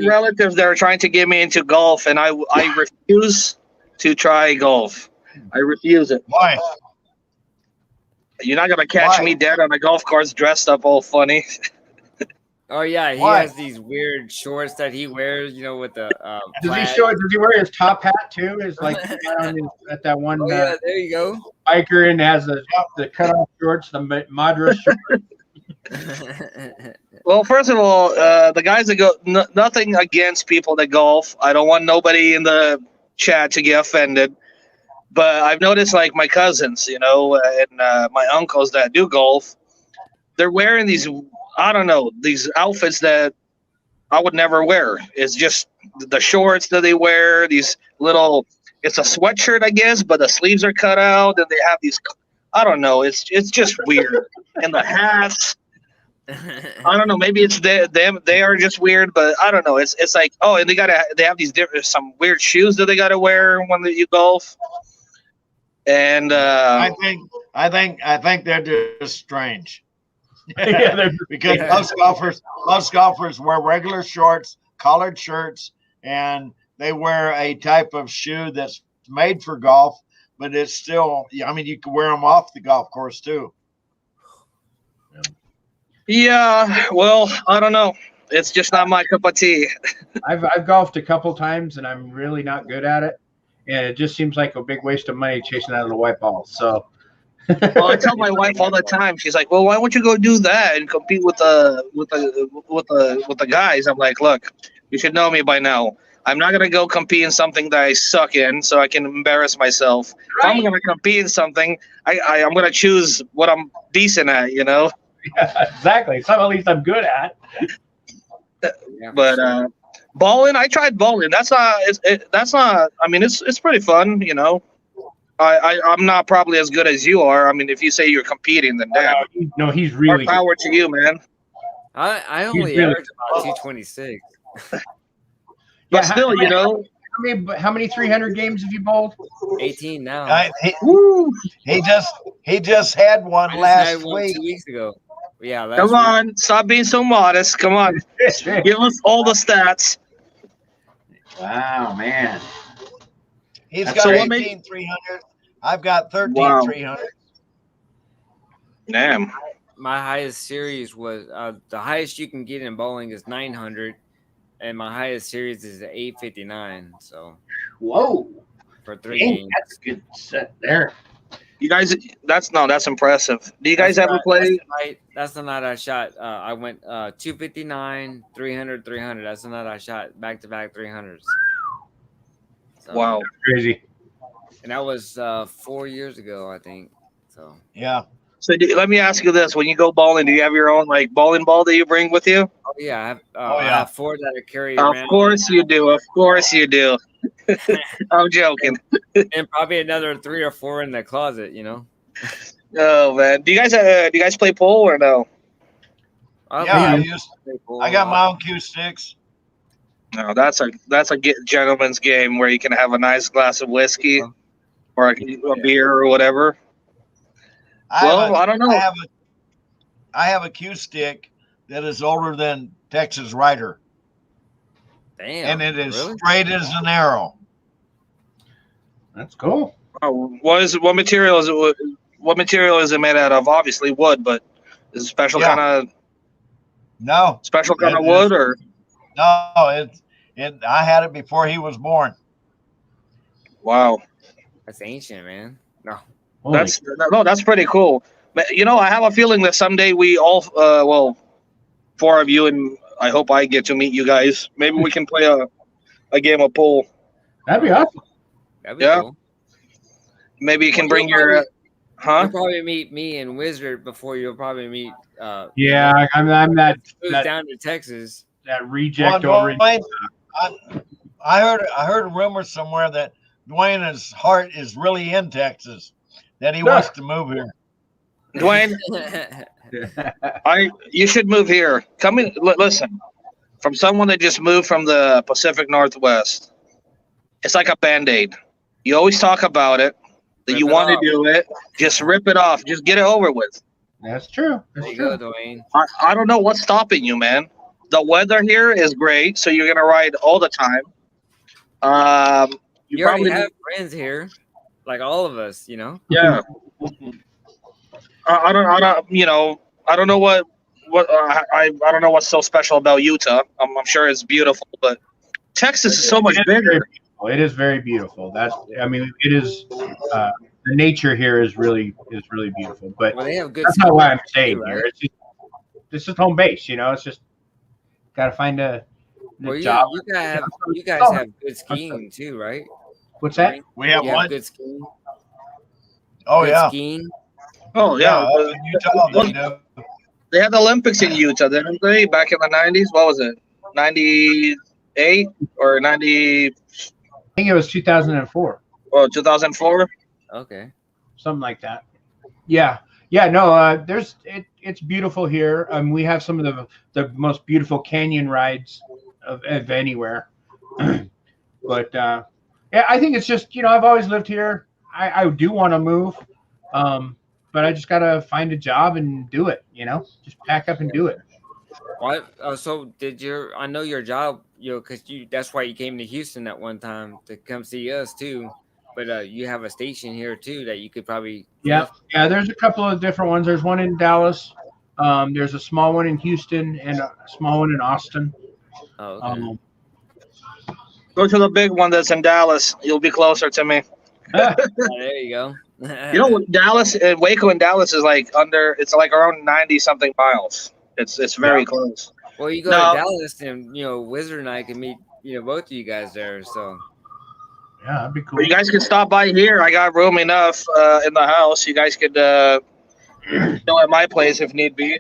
relatives that are trying to get me into golf, and I refuse to try golf. I refuse it. Why? You're not gonna catch me dead on a golf course dressed up all funny. Oh yeah, he Why? has these weird shorts that he wears, you know, with the Does he wear his top hat too? Is like at that one Oh yeah, there you go. biker and has the cut off shorts, the Madras shorts. Well, first of all, the guys that go, nothing against people that golf. I don't want nobody in the chat to get offended. But I've noticed, like my cousins, you know, and my uncles that do golf, they're wearing these, I don't know, these outfits that I would never wear. It's just the shorts that they wear, these little, it's a sweatshirt, I guess, but the sleeves are cut out, and they have these, I don't know, it's just weird. And the hats. I don't know. Maybe it's them. They are just weird, but I don't know. It's like, oh, and they have these different, some weird shoes that they gotta wear when you golf. And I think they're just strange. Yeah, Because most golfers wear regular shorts, collared shirts, and they wear a type of shoe that's made for golf, but it's still, I mean, you can wear them off the golf course too. yeah, well, I don't know. It's just not my cup of tea. I've golfed a couple times and I'm really not good at it, and it just seems like a big waste of money chasing out of the white ball. So, Well, I tell my wife all the time. She's like, "Well, why don't you go do that and compete with the guys?" I'm like, "Look, you should know me by now. I'm not gonna go compete in something that I suck in, so I can embarrass myself. If I'm gonna compete in something, I'm gonna choose what I'm decent at, you know." yeah, exactly. Something at least I'm good at. Yeah, But bowling, I tried bowling. That's not. That's not. I mean, it's pretty fun, you know. I'm not probably as good as you are. I mean, if you say you're competing, then damn. No, he's More really good. power to you, man. I only really- average about 226. But Yeah, still, you know, How many 300 games have you bowled? 18 now. He just had one I just last had one week. 2 weeks ago. Yeah, last come week. on, stop being so modest. Come on, give us all the stats. Wow, man. He's That's got so what made- 18,300. I've got Wow. 13,300. Damn. My highest series was the highest you can get in bowling is 900, and my highest series is 859. So Whoa. for 3 Dang, games. that's a good set there. You guys, that's impressive. Do you guys That's ever not- play? That's the night I shot. I went 259, 300, 300. That's the night I shot back-to-back 300s. So, Wow. Crazy. And that was 4 years ago, I think. So Yeah. So let me ask you this: when you go bowling, do you have your own like bowling ball that you bring with you? oh yeah, I have, Oh, I yeah. have 4 that I carry Of around. course you do. Of course you do. I'm joking. And probably another 3 or 4 in the closet, you know. Oh man, do you guys play pool or no? Yeah, Yeah. I got my own Q6. No, that's a gentleman's game where you can have a nice glass of whiskey or a beer or whatever. Well, I don't know. I have a Q stick that is older than Texas Rider, Damn. and it is really? straight as an arrow. That's cool. Oh, what material is it? What material is it made out of? Obviously wood, but is it special Yeah. kind of No, wood or? no? I had it before he was born. Wow, That's ancient, man. No. Holy that's pretty cool. But, I have a feeling that someday we all, well, four of you, and I hope I get to meet you guys. Maybe we can play a game of pool. That'd be awesome. That'd be cool. Maybe you can bring you'll your, You'll probably meet me and Wizard before you'll probably meet. Yeah, I'm that down to Texas. That reject Well, over. Dwayne, I heard a rumor somewhere that Dwayne's heart is really in Texas, that he wants to move here. Dwayne, you should move here. Come in. Listen, from someone that just moved from the Pacific Northwest, it's like a Band-Aid. You always talk about it, that you want to do it. Just rip it off. Just get it over with. That's true. There you go, Dwayne. I don't know what's stopping you, man. The weather here is great, so you're gonna ride all the time. You already have friends here, like all of us, Yeah. I don't know what I don't know what's so special about Utah. I'm sure it's beautiful, but Texas is so much bigger. It is very beautiful. It is. The nature here is really beautiful. But they have good. That's not why I'm staying right? here. It's just this is home base. It's just got to find a job. You guys have good skiing too, right? What's that? We have one. Good skiing. Oh good yeah. Skiing. Oh yeah. Utah, they had the Olympics in Utah, didn't they? Back in the 90s. What was it? 98 or 90? I think it was 2004. Oh, 2004. Okay. Something like that. Yeah. No. It's beautiful here. We have some of the most beautiful canyon rides of anywhere. But I think it's just I've always lived here. I do want to move, but I just gotta find a job and do it. Just pack up and do it. What? So I know your job, because that's why you came to Houston at one time to come see us too. But you have a station here too that you could probably. Yeah. There's a couple of different ones. There's one in Dallas. There's a small one in Houston and a small one in Austin. Oh, okay. Go to the big one that's in Dallas. You'll be closer to me. There you go. Dallas, Waco and Dallas is it's like around 90 something miles. It's very close. Well, you go to Dallas and Wizard and I can meet both of you guys there. So yeah, that'd be cool. Well, you guys can stop by here. I got room enough in the house. You guys could at my place if need be.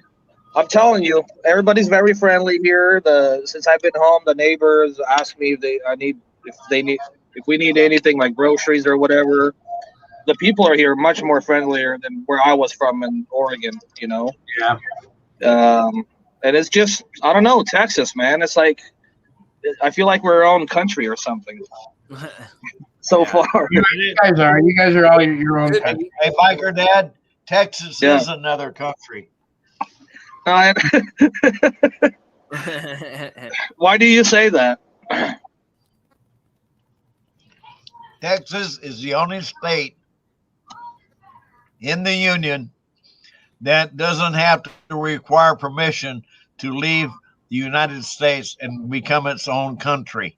I'm telling you, everybody's very friendly here. Since I've been home, the neighbors ask me if we need anything like groceries or whatever. The people are here much more friendlier than where I was from in Oregon. Yeah. And it's just I don't know, Texas, man. It's like I feel like we're our own country or something. So far, you guys are all your own country. Hey, Biker Dad, Texas is another country. Why do you say that? Texas is the only state in the union that doesn't have to require permission to leave the United States and become its own country.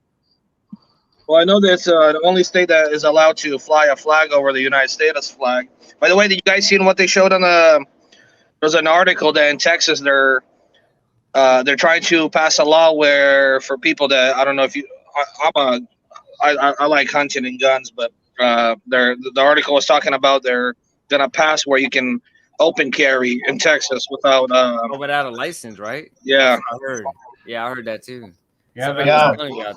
Well, I know that's the only state that is allowed to fly a flag over the United States flag. By the way, did you guys see what they showed on there's an article that in Texas they're trying to pass a law where for people that I don't know if you I like hunting and guns, but the article was talking about they're gonna pass where you can open carry in Texas without without a license, right? Yeah, I heard. Yeah, I heard that too. Yeah.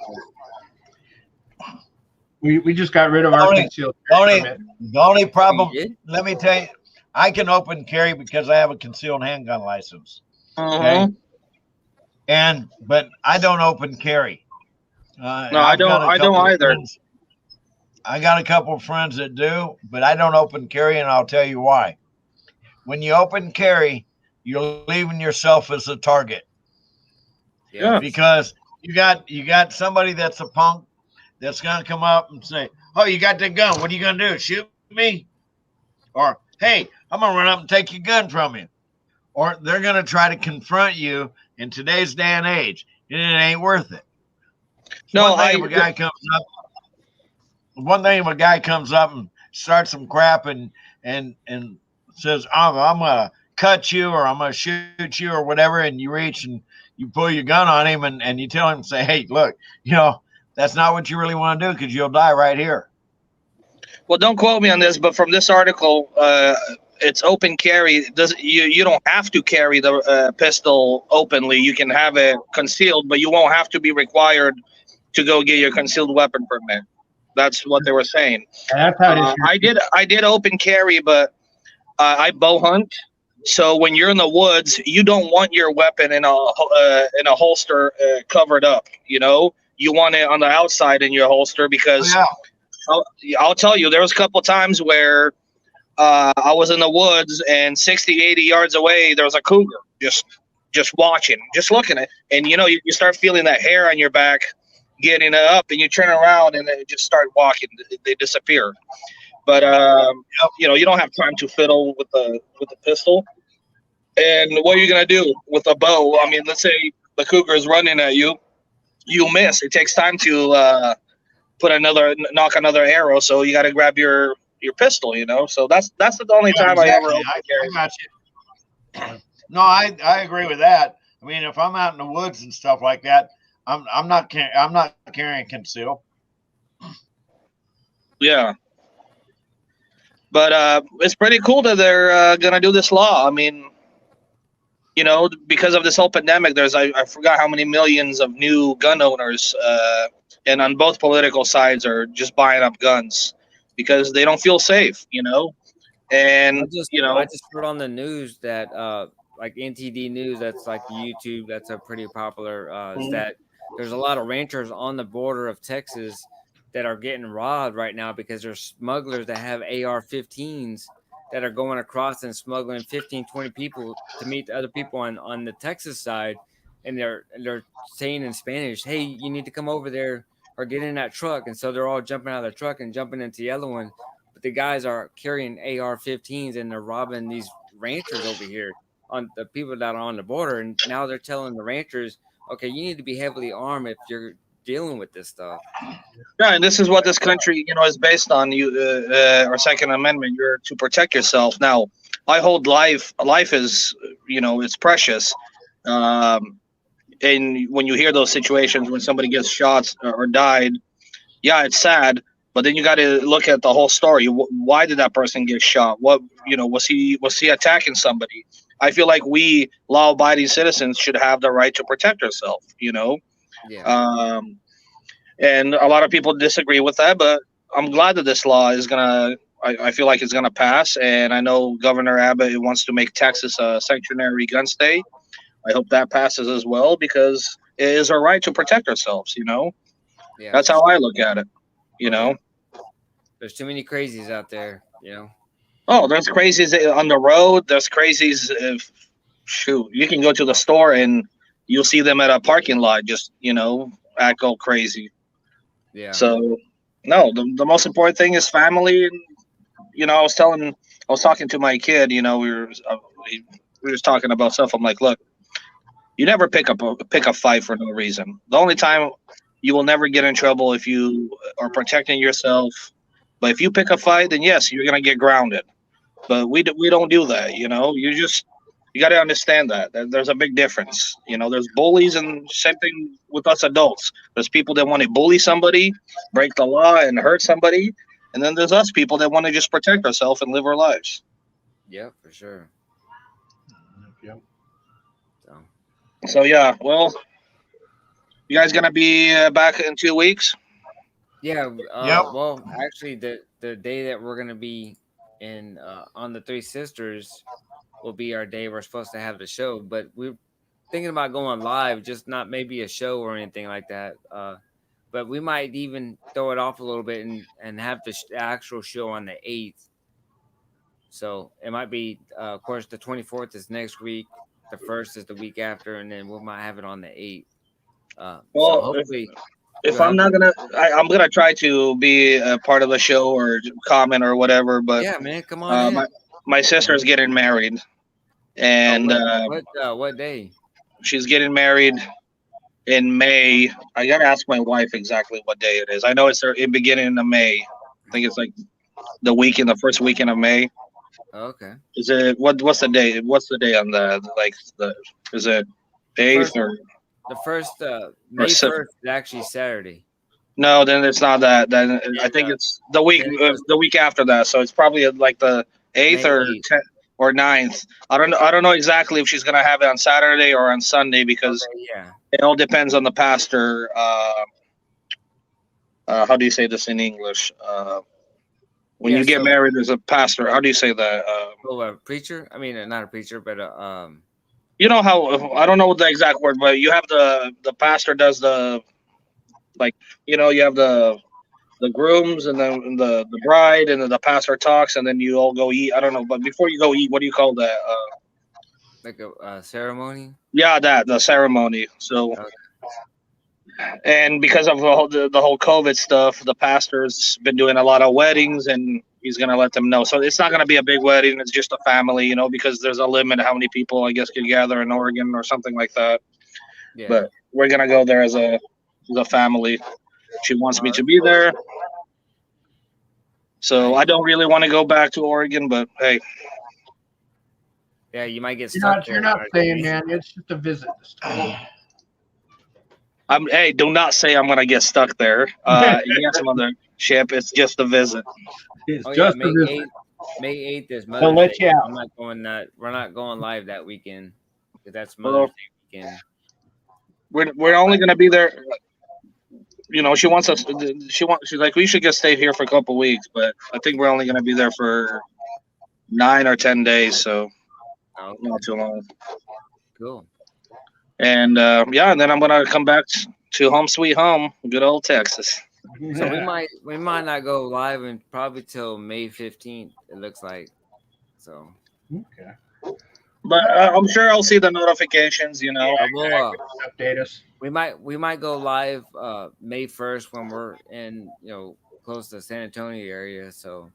We just got rid of our concealed carry permit. The only problem, let me tell you, I can open carry because I have a concealed handgun license. Okay. Uh-huh. But I don't open carry. No, I I've got don't. a I don't couple of either. friends. I got a couple of friends that do, but I don't open carry, and I'll tell you why. When you open carry, you're leaving yourself as a target Yeah, Yeah. for sure. because you got somebody that's a punk that's gonna come up and say, "Oh, you got that gun? What are you gonna do? Shoot me?" Or, "Hey, I'm gonna run up and take your gun from you." Or they're gonna try to confront you in today's day and age, and it ain't worth it. It's No, one thing if a guy comes up. One thing if a guy comes up and starts some crap and says, I'm gonna cut you or I'm gonna shoot you or whatever, and you reach and you pull your gun on him and you tell him, say, hey, look, that's not what you really want to do because you'll die right here. well, don't quote me on this, but from this article, it's open carry. Does you don't have to carry the pistol openly. You can have it concealed, but you won't have to be required to go get your concealed weapon permit. That's what they were saying. And that's how it is here. I did open carry, but I bow hunt. So when you're in the woods, you don't want your weapon in a holster covered up. You want it on the outside in your holster Oh, because yeah. I'll, I'll tell you, there was a couple times where I was in the woods and 60, 80 yards away, there was a cougar just watching, just looking at, and you start feeling that hair on your back getting up, and you turn around and they just start walking. They disappear. But you don't have time to fiddle with the pistol. And what are you gonna do with a bow? I mean, let's say the cougar is running at you, you miss. It takes time to knock another arrow, so you got to grab your pistol. So that's the only Yeah, time I ever exactly. open I carry. got you. No, I agree with that. I mean, if I'm out in the woods and stuff like that, I'm not carrying conceal. Yeah, but it's pretty cool that they're gonna do this law. I mean, because of this whole pandemic, I forgot how many millions of new gun owners, and on both political sides are just buying up guns because they don't feel safe. I And just I just heard on the news that like NTD News, that's like YouTube, that's a pretty popular is Mhm. that there's a lot of ranchers on the border of Texas that are getting robbed right now because there's smugglers that have AR-15s that are going across and smuggling 15, 20 people to meet the other people on the Texas side, and they're saying in Spanish, "Hey, you need to come over there or get in that truck." And so they're all jumping out of the truck and jumping into the other one, but the guys are carrying AR-15s and they're robbing these ranchers over here, on the people that are on the border. And now they're telling the ranchers, okay, you need to be heavily armed if you're dealing with this stuff. Yeah, and this is what this country, is based on. Our Second Amendment. You're to protect yourself. Now, I hold life. Life is, it's precious. Um, and when you hear those situations when somebody gets shot or died, yeah, it's sad. But then you got to look at the whole story. Why did that person get shot? What, was he attacking somebody? I feel like we law-abiding citizens should have the right to protect ourselves. Yeah. Um, and a lot of people disagree with that, but I'm glad that this law is gonna. I feel like it's gonna pass, and I know Governor Abbott wants to make Texas a sanctuary gun state. I hope that passes as well because it is our right to protect ourselves. Yeah, That's for how I sure. look at it. You Yeah. know. There's too many crazies out there. Oh, there's crazies on the road. There's crazies. If shoot, you can go to the store and you'll see them at a parking lot, just act all crazy. Yeah. So no, the most important thing is family. And I was talking to my kid. We were just talking about stuff. I'm like, look, you never pick a fight for no reason. The only time you will never get in trouble if you are protecting yourself. But if you pick a fight, then yes, you're gonna get grounded. But we don't do that. You got to understand that there's a big difference. There's bullies, and same thing with us adults. There's people that want to bully somebody, break the law, and hurt somebody, and then there's us people that want to just protect ourselves and live our lives. Yeah, for sure. Yep. So So yeah, well, you guys gonna be back in 2 weeks? yeah, Yep. well, actually, the day that we're gonna be in on the Three Sisters, will be our day we're supposed to have the show. But we're thinking about going live, just not maybe a show or anything like that. But we might even throw it off a little bit and have the actual show on the 8th. So it might be, of course, the 24th is next week. The 1st is the week after, and then we might have it on the 8th. So Well, hopefully, if go I'm ahead. not gonna, I'm gonna try to be a part of the show or comment or whatever. But Yeah, man, come on in. my sister's getting married, and What day? she's getting married in May. I gotta ask my wife exactly what day it is. I know it's in beginning of May. I think it's like the first weekend of May. Okay. Is it what's the day? What's the day on is it eighth or The first May seven? 1st is actually Saturday. No, then it's not that. Then I And, think it's the week after that. So it's probably like the eighth May or 8th. 10th or 9th. I don't know exactly if she's gonna have it on Saturday or on Sunday because Okay, yeah. it all depends on the pastor. How do you say this in English? When Yeah, you get so married as a pastor, how do you say that? a preacher? I mean, not a preacher, but You know how I don't know the exact word, but you have the pastor does the like you have the grooms and then the bride and then the pastor talks and then you all go eat. I don't know, but before you go eat, what do you call that? like a ceremony. Yeah, the ceremony. So Okay. and because of the whole COVID stuff, the pastor's been doing a lot of weddings and he's gonna let them know. So it's not gonna be a big wedding. It's just a family, because there's a limit how many people I guess could gather in Oregon or something like that. Yeah. But we're gonna go there as a family. She wants me to be there, so I Nice. don't really want to go back to Oregon. But hey, Yeah, you might get You're stuck not, there. you're not saying, man. It's just a visit this time. hey, do not say I'm gonna get stuck there. Yes, mothership. It's just a visit. It's Oh yeah, just a May visit. 8th. May 8th is They'll Mother's let Day. you out. I'm not going that. We're not going live that weekend because that's Well, Mother's Day weekend. we're only gonna be there. She wants us. She's like, we should just stay here for a couple weeks, but I think we're only gonna be there for 9 or 10 days, so Oh, not too long. cool. And and then I'm gonna come back to home sweet home, good old Texas. So we might not go live and probably till May 15th. It looks like. So Okay. But I'm sure I'll see the notifications. but we'll Update us. we might go live May 1st when we're in close to San Antonio area. So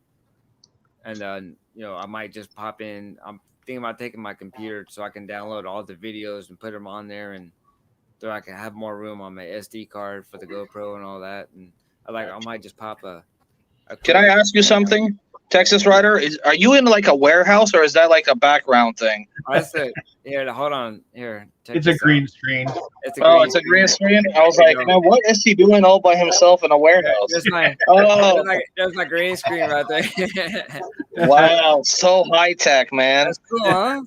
and then I might just pop in. I'm thinking about taking my computer so I can download all the videos and put them on there, and so I can have more room on my SD card for the GoPro and all that. And I might just pop a Can I quick. ask you something, Texas Rider? Are you in like a warehouse or is that like a background thing? I said, here, hold on, here. Check It's a this out. green screen. It's a Oh, green it's a green screen. screen. I was like, man, what is he doing all by himself in a warehouse? Oh, There's my green screen right there. wow, so high tech, man. That's cool, huh?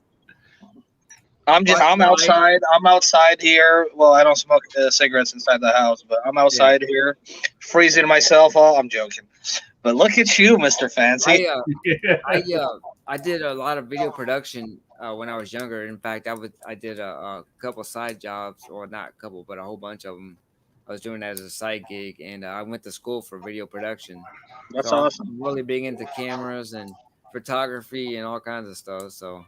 I'm But, outside. I'm outside here. Well, I don't smoke cigarettes inside the house, but I'm outside here, freezing myself off. I'm joking. But look at you, Mr. Fancy. I did a lot of video production when I was younger. In fact, I did a couple side jobs, or not a couple, but a whole bunch of them. I was doing that as a side gig, and I went to school for video production. That's So awesome. I'm really big into cameras and photography and all kinds of stuff. So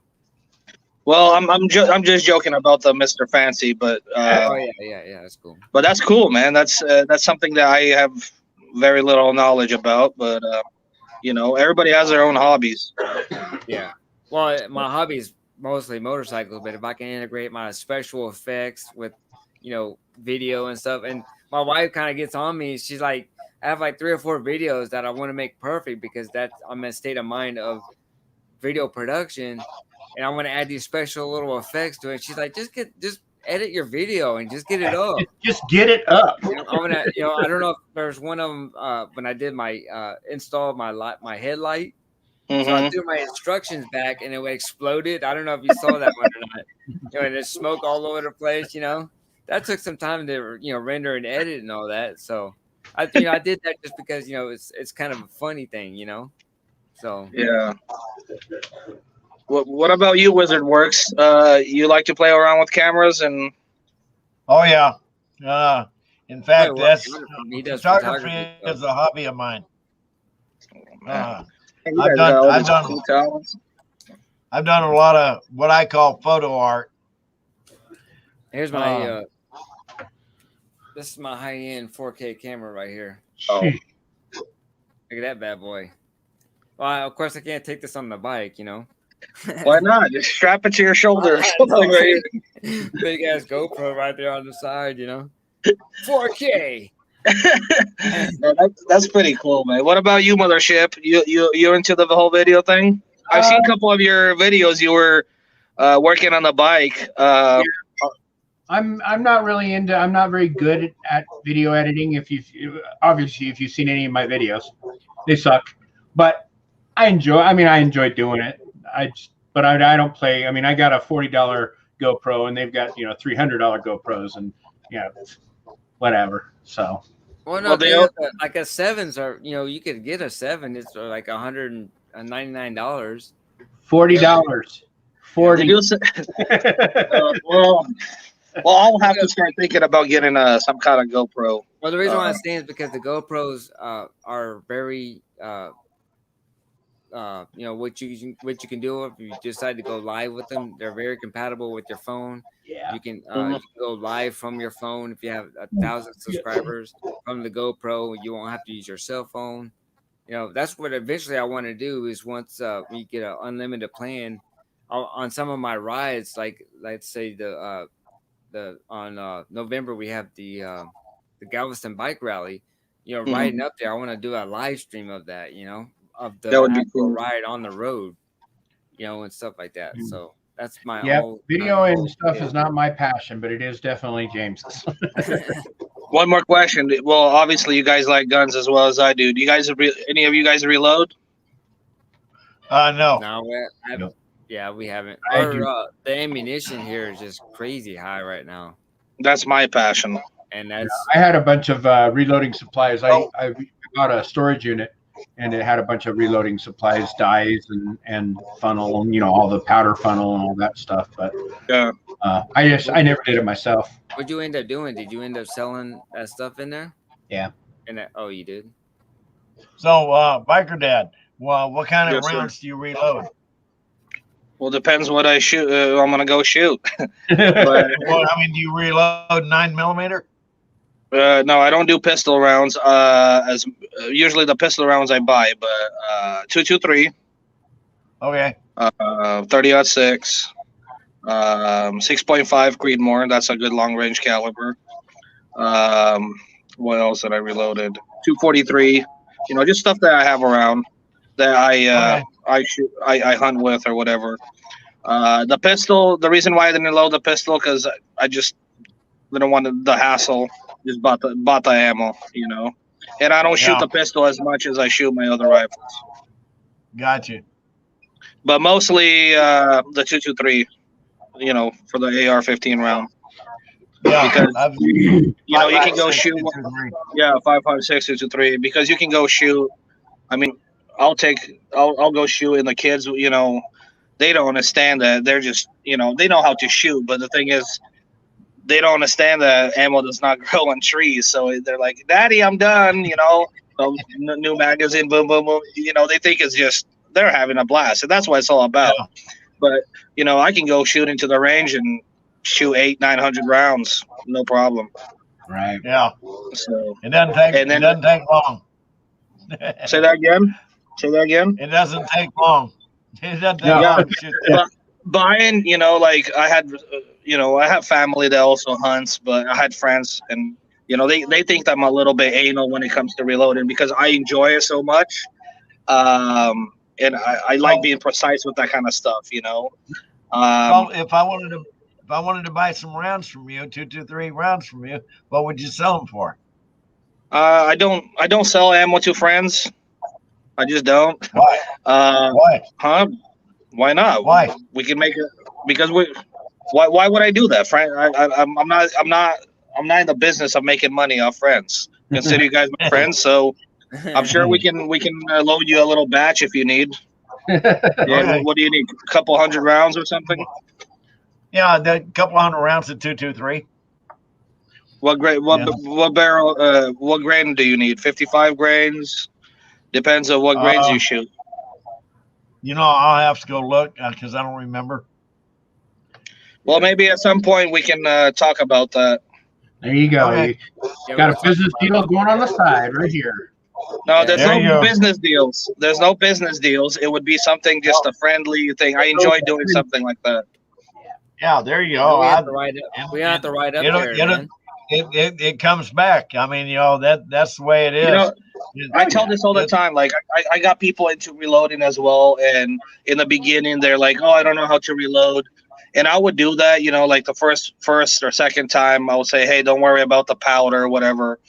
Well, I'm just joking about the Mr. Fancy, but oh yeah, that's cool. but that's cool, man. That's something that I have very little knowledge about, but everybody has their own hobbies. Yeah. Well, my hobby is mostly motorcycles, but if I can integrate my special effects with, video and stuff, and my wife kind of gets on me. She's like, I have like 3 or 4 videos that I want to make perfect because I'm in a state of mind of video production, and I want to add these special little effects to it. She's like, just edit your video and just get it up. Just get it up. I'm gonna, I don't know if there's one of them when I did my install my headlight. So I threw my instructions back and it exploded. I don't know if you saw that one or not. And there's smoke all over the place. That took some time to render and edit and all that. So I did that just because it's kind of a funny thing. So Yeah. What about you, Wizard Works? You like to play around with cameras and Oh yeah. In fact, Where that's he does photography photography stuff. is a hobby of mine. man, Uh, you guys got all these cool talents. I've done a lot of what I call photo art. Here's my Um, this is my high-end 4K camera right here. Oh, Look at that bad boy. Well, of course I can't take this on the bike, you know. why not? Just strap it to your shoulder or I something know. right Big ass GoPro right there on the side, you know. 4K. No, that's pretty cool, man. What about you, Mothership? You're into the whole video thing? I've seen a couple of your videos. You were working on the bike. I'm not really into. I'm not very good at video editing. If you've seen any of my videos, they suck. But I enjoy doing it. But I don't play. I mean, I got a $40 GoPro, and they've got $300 GoPros, and whatever. So. Well, no, Well, they all- like a sevens are, you could get a 7. It's like $199. $40. 40. Did you say- well, I'll have to start thinking about getting some kind of GoPro. Well, the reason why I'm saying is because the GoPros are very, what you can do if you decide to go live with them. They're very compatible with your phone. Yeah. You can go live from your phone if you have 1,000 subscribers from the GoPro. You won't have to use your cell phone. That's what eventually I want to do is once we get an unlimited plan on some of my rides, like let's say on November we have the Galveston bike rally. Riding up there, I want to do a live stream of that. Of the That would be actual cool. ride on the road, and stuff like that. So that's my whole video and stuff is not my passion, but it is definitely James's. One more question. Well, obviously you guys like guns as well as I do. Do you guys any of you guys reload? No. No, Nope. yeah, we haven't. I do. The ammunition here is just crazy high right now, That's my passion. and that's I had a bunch of reloading supplies. I got a storage unit, and it had a bunch of reloading supplies, dies, and funnel, and all the powder funnel and all that stuff. But Yeah. I never did it myself. What'd you end up doing? Did you end up selling that stuff in there? Yeah. Oh, you did. So, Biker Dad, well, what kind of Yes, sir. rounds do you reload? Well, depends what I shoot. I'm gonna go shoot. But Well, I mean, do you reload 9mm? no, I don't do pistol rounds. As usually the pistol rounds I buy, but 223, Okay. 30-06, 6.5 Creedmoor. That's a good long range caliber. What else that I reloaded? 243. Just stuff that I have around that I shoot, I hunt with or whatever. The pistol. The reason why I didn't load the pistol because I just didn't want the hassle. Just bought the ammo, and I don't shoot the pistol as much as I shoot my other rifles. Gotcha. But mostly the 223, for the AR-15 round. Yeah. Because you can go 5.56, shoot. 223. Yeah, 5.56, 223. Because you can go shoot. I mean, I'll go shoot, and the kids, they don't understand that. They're just, they know how to shoot, but the thing is, they don't understand that ammo does not grow on trees. So they're like, "Daddy, I'm done." So new magazine, boom, boom, boom. They think it's just they're having a blast, and that's what it's all about. Yeah. But I can go shoot into the range and shoot 800-900 rounds, no problem. Right. Yeah. So It doesn't take. And then- it doesn't take long. say that again. Say that again. It doesn't take long. It doesn't take No. long. to shoot that. Buying, like I had, I have family that also hunts, but I had friends, and they think that I'm a little bit anal when it comes to reloading because I enjoy it so much, and I like being precise with that kind of stuff, Well, if I wanted to buy some rounds from you, 223 rounds from you, what would you sell them for? I don't sell ammo to friends. I just don't. Why? Why? Huh? Why not? Why? We can make it because Why would I do that, Frank? I'm not in the business of making money off friends. Consider you guys my friends, so I'm sure we can load you a little batch if you need. Yeah. Okay. What do you need? A couple hundred rounds or something? Yeah, the couple hundred rounds of 223. What grade? Yeah. What barrel? What grain do you need? 55 grains. Depends on what grains Uh, you shoot. I'll have to go look because I don't remember. Well, maybe at some point we can talk about that. There you go. Okay. You got a business deal going on the side right here. No, Yeah. there's There you no go. business deals. There's no business deals. It would be something just a friendly thing. I enjoy doing something like that. Yeah, there you Yeah, go. we have to write up. We have to write up it'll- there, it'll- man. It comes back. I mean, that's the way it is. You know, I tell this all the time. Like I got people into reloading as well, and in the beginning they're like, "Oh, I don't know how to reload," and I would do that. Like the first or second time, I would say, "Hey, don't worry about the powder or whatever."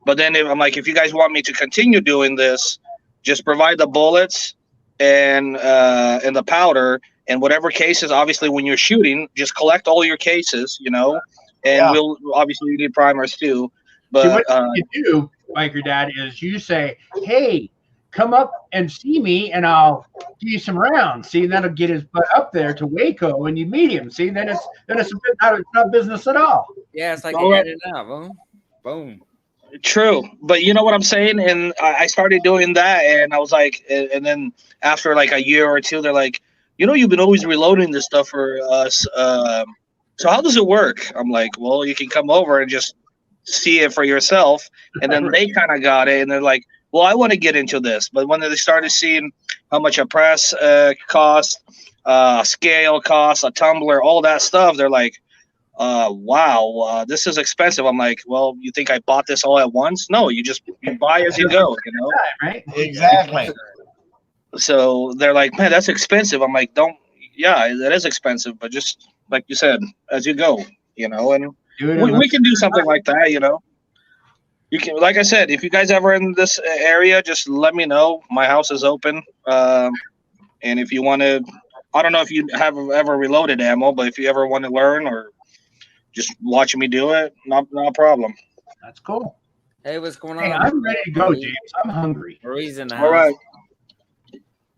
But then I'm like, if you guys want me to continue doing this, just provide the bullets and the powder and whatever cases. Obviously, when you're shooting, just collect all your cases, and Yeah. we'll obviously need primers too. See, But what you do, Biker Dad, is you say, "Hey, come up and see me, and I'll give you some rounds." See, that'll get his butt up there to Waco, and you meet him. See, then it's not business at all. Yeah, it's like All right. an out. Boom, boom. True, but you know what I'm saying, and I started doing that, and I was like, and then after like a year or two, they're like, you've been always reloading this stuff for us. So how does it work? I'm like, well, you can come over and just see it for yourself, and then they kind of got it, and they're like, well, I want to get into this, but when they started seeing how much a press costs, a scale costs, a tumbler, all that stuff, they're like, wow, this is expensive. I'm like, well, you think I bought this all at once? No, you buy as you go, Right? Exactly. So they're like, man, that's expensive. I'm like, yeah, that is expensive, but just like you said, as you go, and Do it. we can do something like that, You can, like I said, if you guys ever in this area, just let me know. My house is open, and if you want to, I don't know if you have ever reloaded ammo, but if you ever want to learn or just watching me do it, no problem. That's cool. Hey, what's going Hey, on? I'm ready to go, James. I'm hungry. Marie's in the house. All right.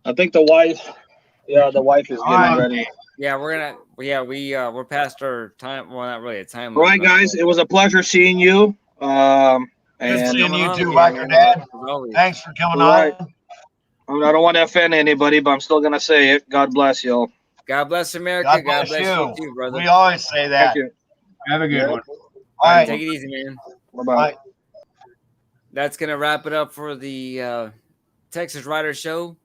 I think the wife is getting ready. Yeah, we're past our time. Well, not really a time. All right, limit, guys, it was a pleasure seeing you. Good And seeing you on too, again, Biker man. Dad. As always. Thanks for coming All right. on. I don't want to offend anybody, but I'm still gonna say it. God bless y'all. God bless America. God God bless bless you. you too, brother. We always say that. Thank you. Have a good Yeah. one. All right. Take it easy, man. Bye Bye. That's gonna wrap it up for the Texas Rider Show,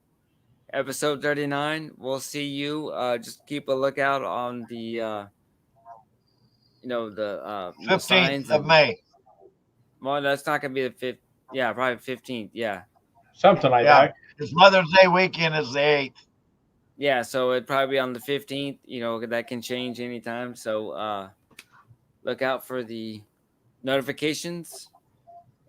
episode 39. We'll see you. Just keep a lookout on the the 15th signs of May. Well, that's not gonna be the 5th. Yeah, probably 15th. Yeah, Something like Yeah. that. It's Mother's Day weekend is the 8th. yeah. So it'd probably be on the 15th. That can change anytime. So look out for the notifications.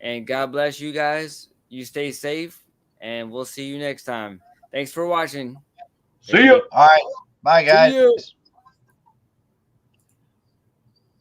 And God bless you guys. You stay safe, and we'll see you next time. Thanks for watching. See you. All right. Bye, See guys. you.